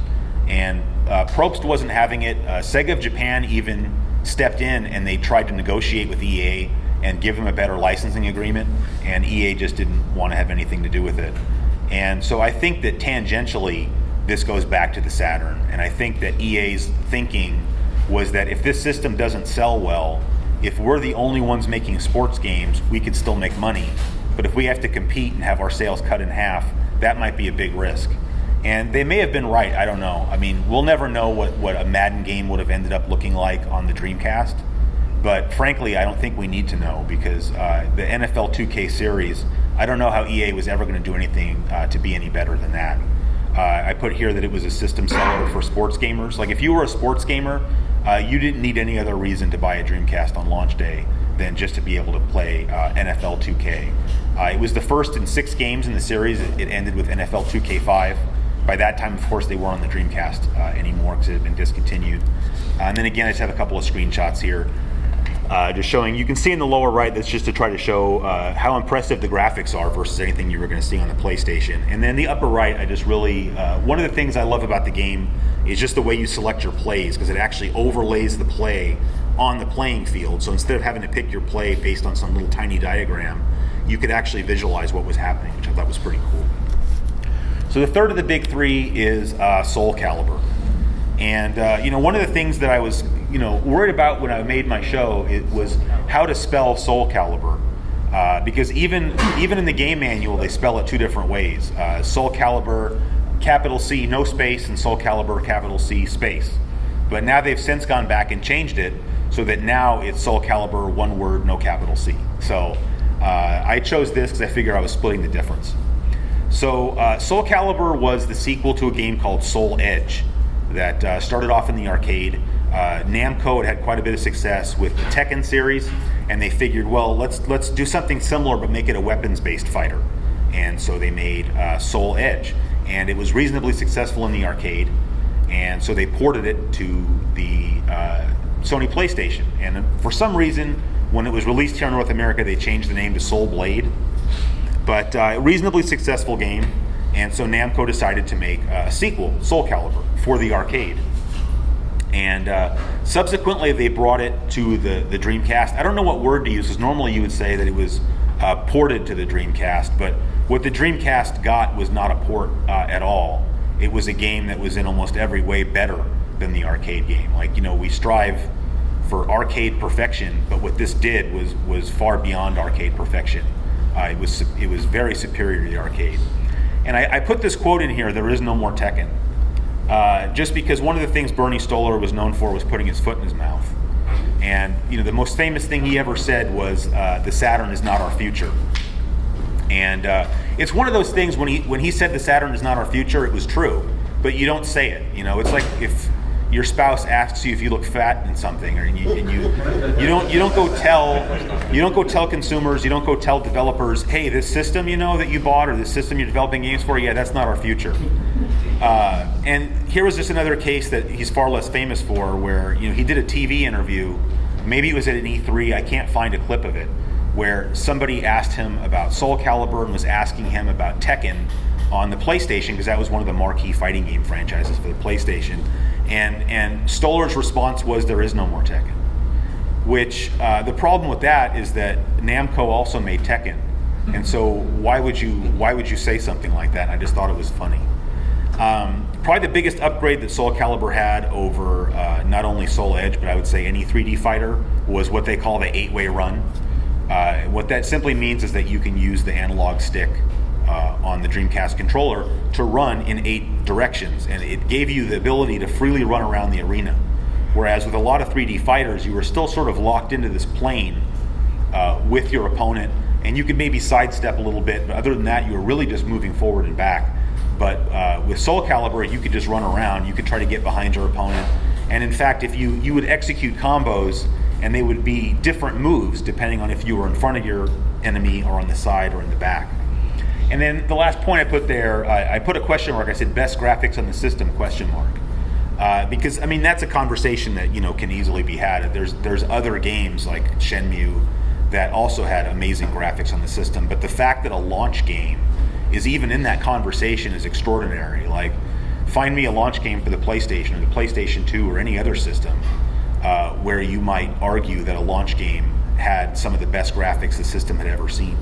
And Probst wasn't having it. Sega of Japan even stepped in, and they tried to negotiate with EA and give them a better licensing agreement, and EA just didn't want to have anything to do with it. And so I think that tangentially this goes back to the Saturn, and I think that EA's thinking was that if this system doesn't sell well, if we're the only ones making sports games, we could still make money. But if we have to compete and have our sales cut in half, that might be a big risk. And they may have been right, I don't know. I mean, we'll never know what a Madden game would have ended up looking like on the Dreamcast. But frankly, I don't think we need to know, because the NFL 2K series, I don't know how EA was ever going to do anything to be any better than that. I put here that it was a system seller for sports gamers. Like, if you were a sports gamer, you didn't need any other reason to buy a Dreamcast on launch day than just to be able to play NFL 2K. It was the first in 6 games in the series. It ended with NFL 2K5. By that time, of course, they weren't on the Dreamcast anymore because it had been discontinued. And then again, I just have a couple of screenshots here. Just showing, you can see in the lower right, that's just to try to show how impressive the graphics are versus anything you were going to see on the PlayStation. And then the upper right, I just really, one of the things I love about the game is just the way you select your plays, because it actually overlays the play on the playing field. So instead of having to pick your play based on some little tiny diagram, you could actually visualize what was happening, which I thought was pretty cool. So the third of the big three is SoulCalibur. And you know, one of the things that I was worried about when I made my show, it was how to spell SoulCalibur, because even in the game manual they spell it 2 different ways. SoulCalibur capital C no space, and SoulCalibur capital C space. But now they've since gone back and changed it so that now it's SoulCalibur, one word, no capital C. So I chose this because I figured I was splitting the difference. So SoulCalibur was the sequel to a game called Soul Edge that started off in the arcade. Namco had quite a bit of success with the Tekken series, and they figured, well, let's do something similar but make it a weapons-based fighter. And so they made Soul Edge, and it was reasonably successful in the arcade, and so they ported it to the Sony PlayStation. And for some reason, when it was released here in North America, they changed the name to Soul Blade. But a reasonably successful game, and so Namco decided to make a sequel, SoulCalibur, for the arcade. And subsequently they brought it to the Dreamcast. I don't know what word to use, because normally you would say that it was ported to the Dreamcast, but what the Dreamcast got was not a port at all. It was a game that was in almost every way better than the arcade game. Like, we strive for arcade perfection, but what this did was far beyond arcade perfection. It was very superior to the arcade. And I put this quote in here: "There is no more Tekken." Just because one of the things Bernie Stolar was known for was putting his foot in his mouth. And the most famous thing he ever said was, "The Saturn is not our future." And it's one of those things, when he said the Saturn is not our future, it was true, but you don't say it. It's like if your spouse asks you if you look fat in something, or you don't go tell consumers, you don't go tell developers, hey, this system that you bought or this system you're developing games for, yeah, that's not our future. And here was just another case that he's far less famous for, where he did a TV interview, maybe it was at an E3, I can't find a clip of it, where somebody asked him about SoulCalibur and was asking him about Tekken on the PlayStation, because that was one of the marquee fighting game franchises for the PlayStation. And Stolar's response was, there is no more Tekken. Which, the problem with that is that Namco also made Tekken. And so why would you say something like that? And I just thought it was funny. Probably the biggest upgrade that SoulCalibur had over not only Soul Edge, but I would say any 3D fighter, was what they call the 8-way run. What that simply means is that you can use the analog stick on the Dreamcast controller to run in 8 directions, and it gave you the ability to freely run around the arena. Whereas with a lot of 3D fighters, you were still sort of locked into this plane with your opponent, and you could maybe sidestep a little bit, but other than that, you were really just moving forward and back. But with SoulCalibur, you could just run around, you could try to get behind your opponent, and in fact, if you would execute combos, and they would be different moves depending on if you were in front of your enemy or on the side or in the back. And then the last point I put there, I put a question mark. I said best graphics on the system, question mark. Because I mean, that's a conversation that can easily be had. There's other games like Shenmue that also had amazing graphics on the system, but the fact that a launch game is even in that conversation is extraordinary. Like, find me a launch game for the PlayStation or the PlayStation 2 or any other system where you might argue that a launch game had some of the best graphics the system had ever seen.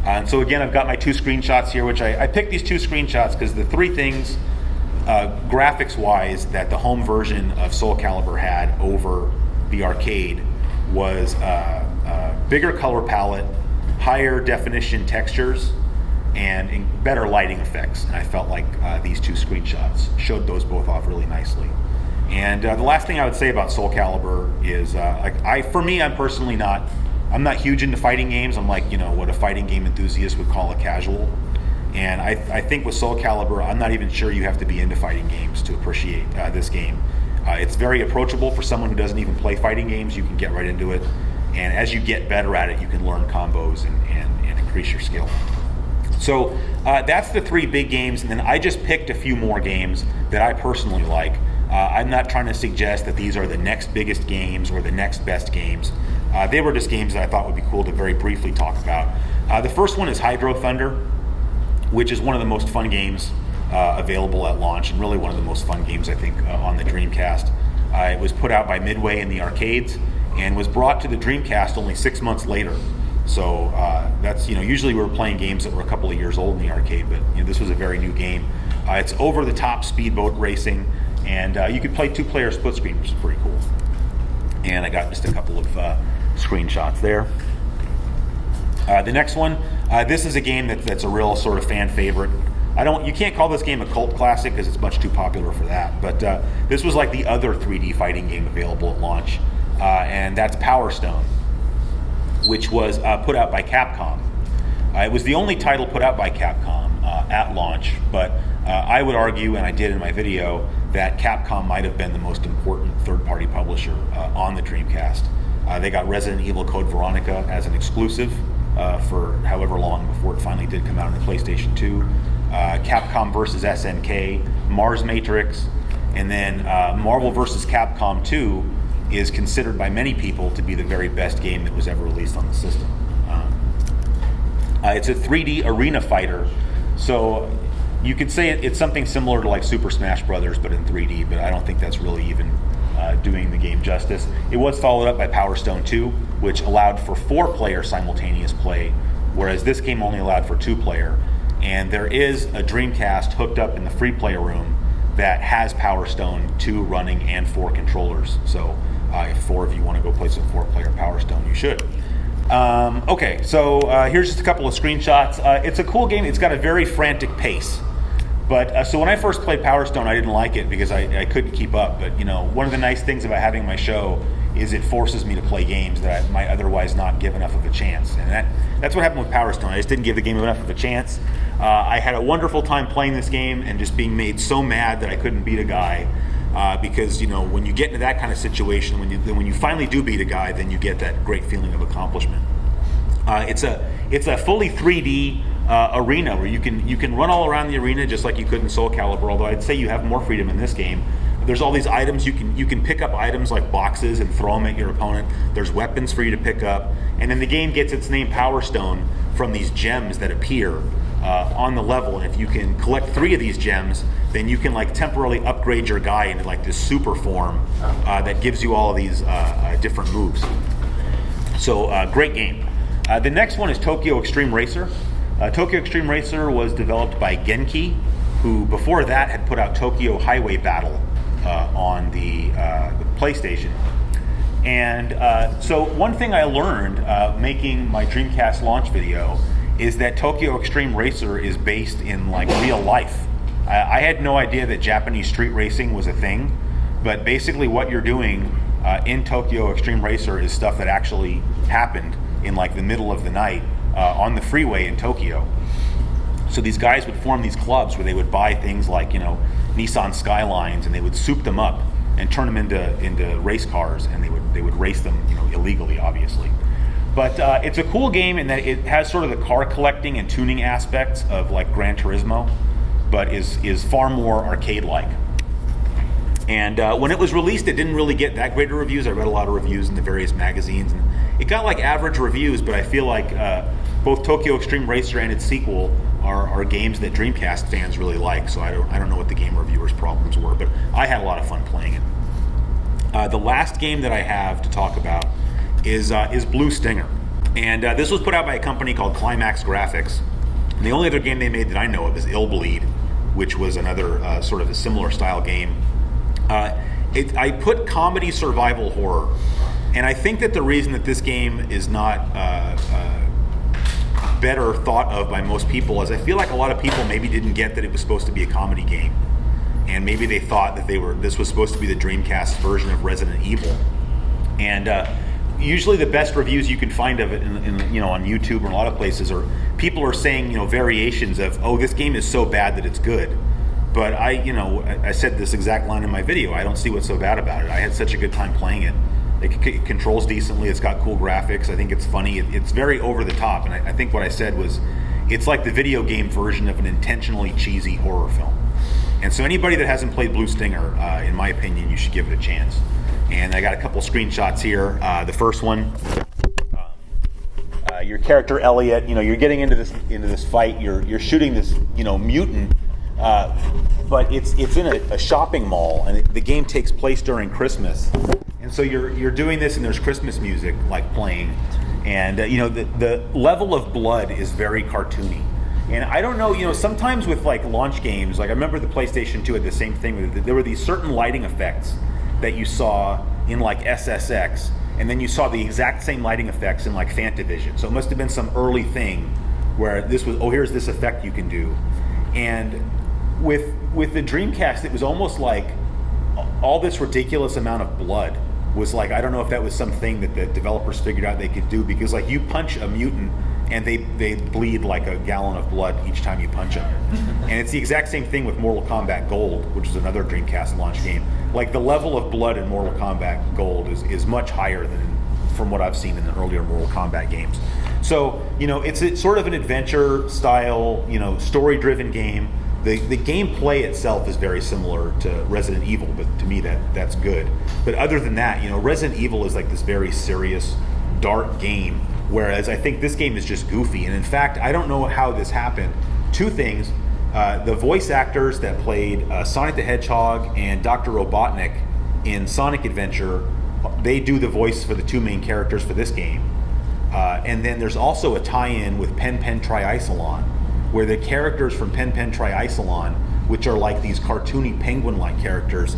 And so again, I've got my 2 screenshots here, which I picked these 2 screenshots because the 3 things graphics-wise that the home version of SoulCalibur had over the arcade was bigger color palette, higher definition textures, and better lighting effects. And I felt like these 2 screenshots showed those both off really nicely. And the last thing I would say about SoulCalibur is, I'm not huge into fighting games. I'm like, what a fighting game enthusiast would call a casual. And I think with SoulCalibur, I'm not even sure you have to be into fighting games to appreciate this game. It's very approachable for someone who doesn't even play fighting games. You can get right into it. And as you get better at it, you can learn combos and increase your skill. So that's the 3 big games. And then I just picked a few more games that I personally like. I'm not trying to suggest that these are the next biggest games or the next best games. They were just games that I thought would be cool to very briefly talk about. The first one is Hydro Thunder, which is one of the most fun games available at launch, and really one of the most fun games, I think, on the Dreamcast. It was put out by Midway in the arcades and was brought to the Dreamcast only 6 months later. So that's, usually we were playing games that were a couple of years old in the arcade, but this was a very new game. It's over-the-top speedboat racing, and you could play 2-player split screen, which is pretty cool. And I got just a couple of screenshots there. The next one, this is a game that's a real sort of fan favorite. You can't call this game a cult classic because it's much too popular for that, but this was like the other 3D fighting game available at launch, and that's Power Stone, which was put out by Capcom. It was the only title put out by Capcom at launch, but I would argue, and I did in my video, that Capcom might have been the most important third-party publisher on the Dreamcast. They got Resident Evil Code Veronica as an exclusive for however long before it finally did come out on the PlayStation 2. Capcom vs. SNK, Mars Matrix, and then Marvel vs. Capcom 2 is considered by many people to be the very best game that was ever released on the system. It's a 3D arena fighter, so you could say it's something similar to like Super Smash Brothers, but in 3D, but I don't think that's really even doing the game justice. It was followed up by Power Stone 2, which allowed for 4-player simultaneous play, whereas this game only allowed for 2-player. And there is a Dreamcast hooked up in the free player room that has Power Stone 2 running and 4 controllers. So if 4 of you want to go play some 4-player Power Stone, you should. Okay, so here's just a couple of screenshots. It's a cool game. It's got a very frantic pace. But so when I first played Power Stone, I didn't like it because I couldn't keep up. But one of the nice things about having my show is it forces me to play games that I might otherwise not give enough of a chance. And that's what happened with Power Stone. I just didn't give the game enough of a chance. I had a wonderful time playing this game and just being made so mad that I couldn't beat a guy because when you get into that kind of situation, when you finally do beat a guy, then you get that great feeling of accomplishment. It's a fully 3D arena where you can run all around the arena just like you could in SoulCalibur. Although I'd say you have more freedom in this game. There's all these items you can pick up items like boxes and throw them at your opponent. There's weapons for you to pick up, and then the game gets its name Power Stone from these gems that appear on the level. And if you can collect 3 of these gems, then you can like temporarily upgrade your guy into like this super form that gives you all of these different moves. So great game. The next one is Tokyo Xtreme Racer. Tokyo Xtreme Racer was developed by Genki, who before that had put out Tokyo Highway Battle on the PlayStation. And so one thing I learned making my Dreamcast launch video is that Tokyo Xtreme Racer is based in like real life. I had no idea that Japanese street racing was a thing, but basically what you're doing in Tokyo Xtreme Racer is stuff that actually happened in like the middle of the night on the freeway in Tokyo. So these guys would form these clubs where they would buy things like Nissan Skylines, and they would soup them up and turn them into race cars, and they would race them illegally, obviously. But it's a cool game in that it has sort of the car collecting and tuning aspects of like Gran Turismo, but is far more arcade-like. And when it was released, it didn't really get that great of reviews. I read a lot of reviews in the various magazines, and it got like average reviews, but I feel like both Tokyo Xtreme Racer and its sequel are games that Dreamcast fans really like. So I don't know what the game reviewers' problems were, but I had a lot of fun playing it. The last game that I have to talk about is Blue Stinger, and this was put out by a company called Climax Graphics. And the only other game they made that I know of is Ill Bleed, which was another sort of a similar style game. I put comedy survival horror, and I think that the reason that this game is not better thought of by most people is I feel like a lot of people maybe didn't get that it was supposed to be a comedy game, and maybe they thought that this was supposed to be the Dreamcast version of Resident Evil. And usually the best reviews you can find of it on YouTube or a lot of places are people are saying variations of, oh, this game is so bad that it's good. But I said this exact line in my video. I don't see what's so bad about it. I had such a good time playing it. It controls decently. It's got cool graphics. I think it's funny. It's very over the top. And I think what I said was, it's like the video game version of an intentionally cheesy horror film. And so anybody that hasn't played Blue Stinger, in my opinion, you should give it a chance. And I got a couple screenshots here. The first one, your character Elliot. You're getting into this fight. You're shooting this mutant. But it's in a shopping mall, and the game takes place during Christmas, and so you're doing this, and there's Christmas music like playing, and the level of blood is very cartoony, and I don't know, sometimes with like launch games, like I remember the PlayStation 2 had the same thing. There were these certain lighting effects that you saw in like SSX, and then you saw the exact same lighting effects in like Fantavision. So it must have been some early thing where this was, oh, here's this effect you can do, and with the Dreamcast, it was almost like all this ridiculous amount of blood was like, I don't know if that was something that the developers figured out they could do, because like you punch a mutant and they bleed like a gallon of blood each time you punch them. And it's the exact same thing with Mortal Kombat Gold, which is another Dreamcast launch game. Like the level of blood in Mortal Kombat Gold is much higher than from what I've seen in the earlier Mortal Kombat games. So it's sort of an adventure style, story-driven game. The gameplay itself is very similar to Resident Evil, but to me that's good. But other than that, Resident Evil is like this very serious, dark game, whereas I think this game is just goofy. And in fact, I don't know how this happened. Two things: the voice actors that played Sonic the Hedgehog and Dr. Robotnik in Sonic Adventure, they do the voice for the two main characters for this game. And then there's also a tie-in with Pen Pen Triicelon, where the characters from Pen Pen Triicelon, which are like these cartoony penguin-like characters,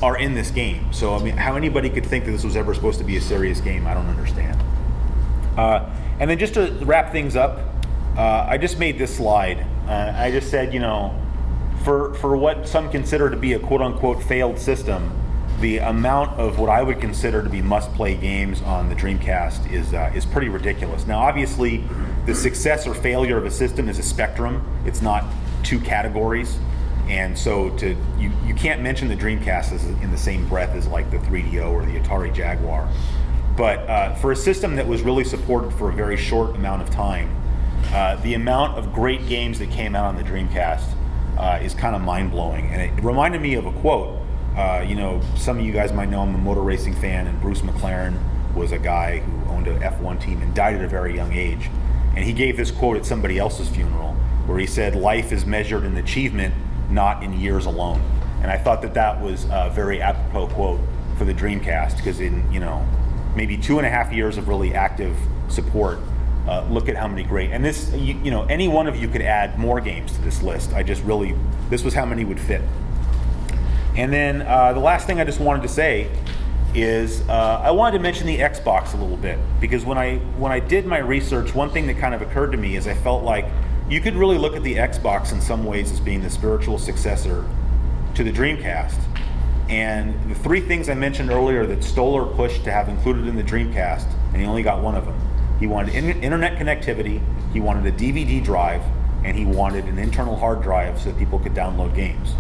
are in this game. So, I mean, how anybody could think that this was ever supposed to be a serious game, I don't understand. And then just to wrap things up, I just made this slide. I just said, for what some consider to be a quote-unquote failed system, the amount of what I would consider to be must-play games on the Dreamcast is pretty ridiculous. Now, obviously, the success or failure of a system is a spectrum. It's not two categories. And so you can't mention the Dreamcast in the same breath as like the 3DO or the Atari Jaguar. But for a system that was really supported for a very short amount of time, the amount of great games that came out on the Dreamcast is kind of mind-blowing. And it reminded me of a quote. Some of you guys might know I'm a motor racing fan, and Bruce McLaren was a guy who owned an F1 team and died at a very young age. And he gave this quote at somebody else's funeral, where he said, "Life is measured in achievement, not in years alone." And I thought that was a very apropos quote for the Dreamcast, because in maybe 2.5 years of really active support, look at how many great, and this, any one of you could add more games to this list. This was how many would fit. And then the last thing I just wanted to say is I wanted to mention the Xbox a little bit, because when I did my research, one thing that kind of occurred to me is I felt like you could really look at the Xbox in some ways as being the spiritual successor to the Dreamcast. And the three things I mentioned earlier that Stolar pushed to have included in the Dreamcast, and he only got one of them. He wanted internet connectivity, he wanted a DVD drive, and he wanted an internal hard drive so that people could download games.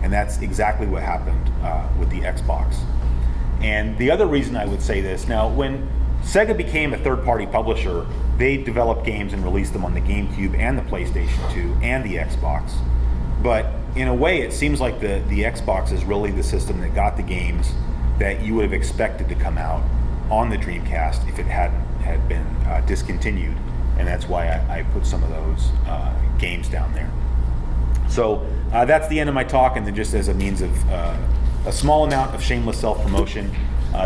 And that's exactly what happened with the Xbox. And the other reason I would say this, now when Sega became a third-party publisher, they developed games and released them on the GameCube and the PlayStation 2 and the Xbox. But in a way, it seems like the Xbox is really the system that got the games that you would have expected to come out on the Dreamcast if it had been discontinued. And that's why I put some of those games down there. So that's the end of my talk, and then just as a means of a small amount of shameless self-promotion,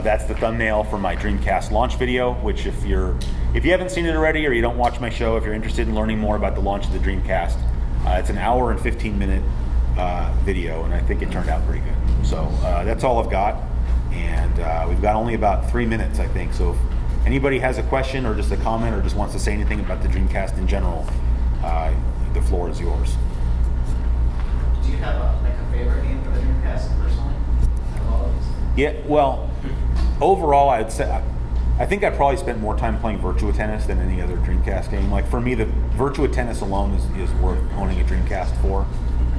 that's the thumbnail for my Dreamcast launch video, which if you haven't seen it already, or you don't watch my show, if you're interested in learning more about the launch of the Dreamcast, it's an hour and 15-minute video, and I think it turned out pretty good. So that's all I've got, and we've got only about 3 minutes, I think. So if anybody has a question or just a comment or just wants to say anything about the Dreamcast in general, the floor is yours. Do you have a favorite game for the Dreamcast personally? Yeah, well, overall, I'd say I think I probably spent more time playing Virtua Tennis than any other Dreamcast game. Like for me, the Virtua Tennis alone is worth owning a Dreamcast for.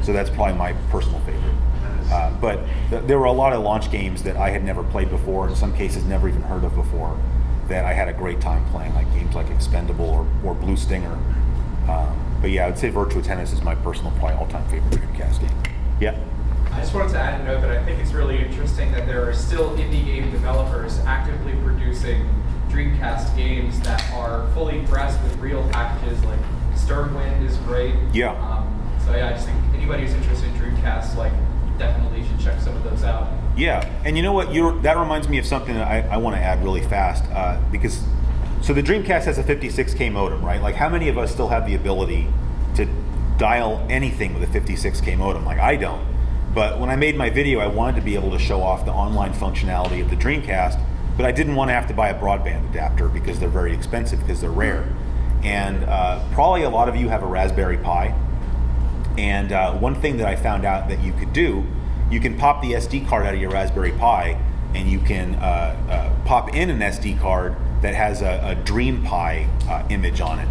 So that's probably my personal favorite. But there were a lot of launch games that I had never played before, in some cases never even heard of before, that I had a great time playing, like games like Expendable or Blue Stinger. But yeah, I would say Virtua Tennis is my personal, probably all-time favorite Dreamcast game. Yeah? I just wanted to add a note that I think it's really interesting that there are still indie game developers actively producing Dreamcast games that are fully pressed with real packages. Like Sternwind is great. Yeah. So yeah, I just think anybody who's interested in Dreamcast, definitely should check some of those out. Yeah, and you know what? That reminds me of something that I want to add really fast, because so the Dreamcast has a 56K modem, right? Like, how many of us still have the ability to dial anything with a 56K modem? Like, I don't. But when I made my video, I wanted to be able to show off the online functionality of the Dreamcast, but I didn't want to have to buy a broadband adapter because they're very expensive, because they're rare. And probably a lot of you have a Raspberry Pi. And one thing that I found out that you could do, you can pop the SD card out of your Raspberry Pi, and you can pop in an SD card that has a Dream Pi image on it.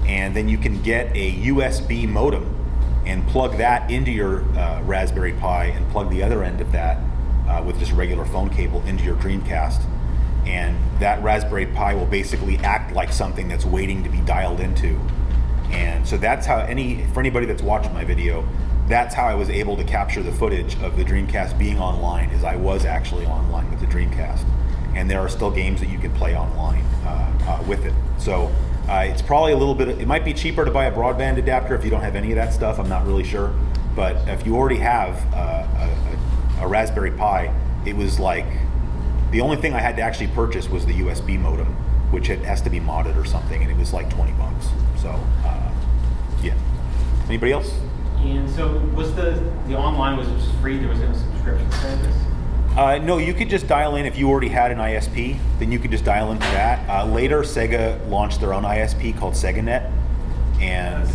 And then you can get a USB modem and plug that into your Raspberry Pi and plug the other end of that with just a regular phone cable into your Dreamcast. And that Raspberry Pi will basically act like something that's waiting to be dialed into. And so that's how for anybody that's watching my video, that's how I was able to capture the footage of the Dreamcast being online, is I was actually online with the Dreamcast. And there are still games that you can play online with it. So it's probably a little bit, it might be cheaper to buy a broadband adapter if you don't have any of that stuff, I'm not really sure. But if you already have a Raspberry Pi, it was like, the only thing I had to actually purchase was the USB modem, which it has to be modded or something, and it was like $20. So, yeah. Anybody else? And so was the online, was it just free? There was no subscription service? No, you could just dial in if you already had an ISP, then you could just dial into that. Later, Sega launched their own ISP called SegaNet, and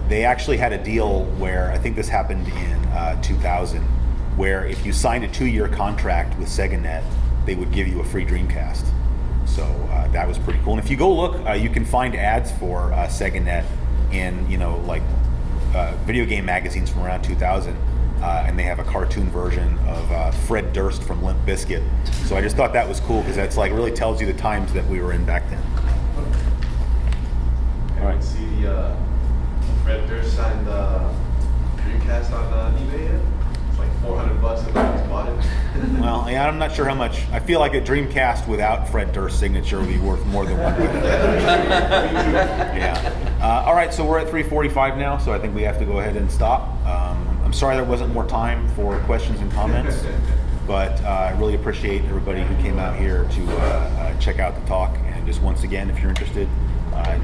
they actually had a deal where, I think this happened in 2000, where if you signed a 2-year contract with SegaNet, they would give you a free Dreamcast. So that was pretty cool. And if you go look, you can find ads for SegaNet in, video game magazines from around 2000, and they have a cartoon version of Fred Durst from Limp Bizkit. So I just thought that was cool because that's like really tells you the times that we were in back then. I would see the Fred Durst signed Dreamcast on eBay yet? It's like $400 if I just bought it. Well, yeah, I'm not sure how much. I feel like a Dreamcast without Fred Durst's signature would be worth more than one. Yeah. All right, so we're at 3:45 now, so I think we have to go ahead and stop. I'm sorry there wasn't more time for questions and comments, but I really appreciate everybody who came out here to check out the talk. And just once again, if you're interested,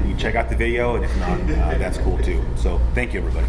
you can check out the video, and if not, that's cool too. So thank you, everybody.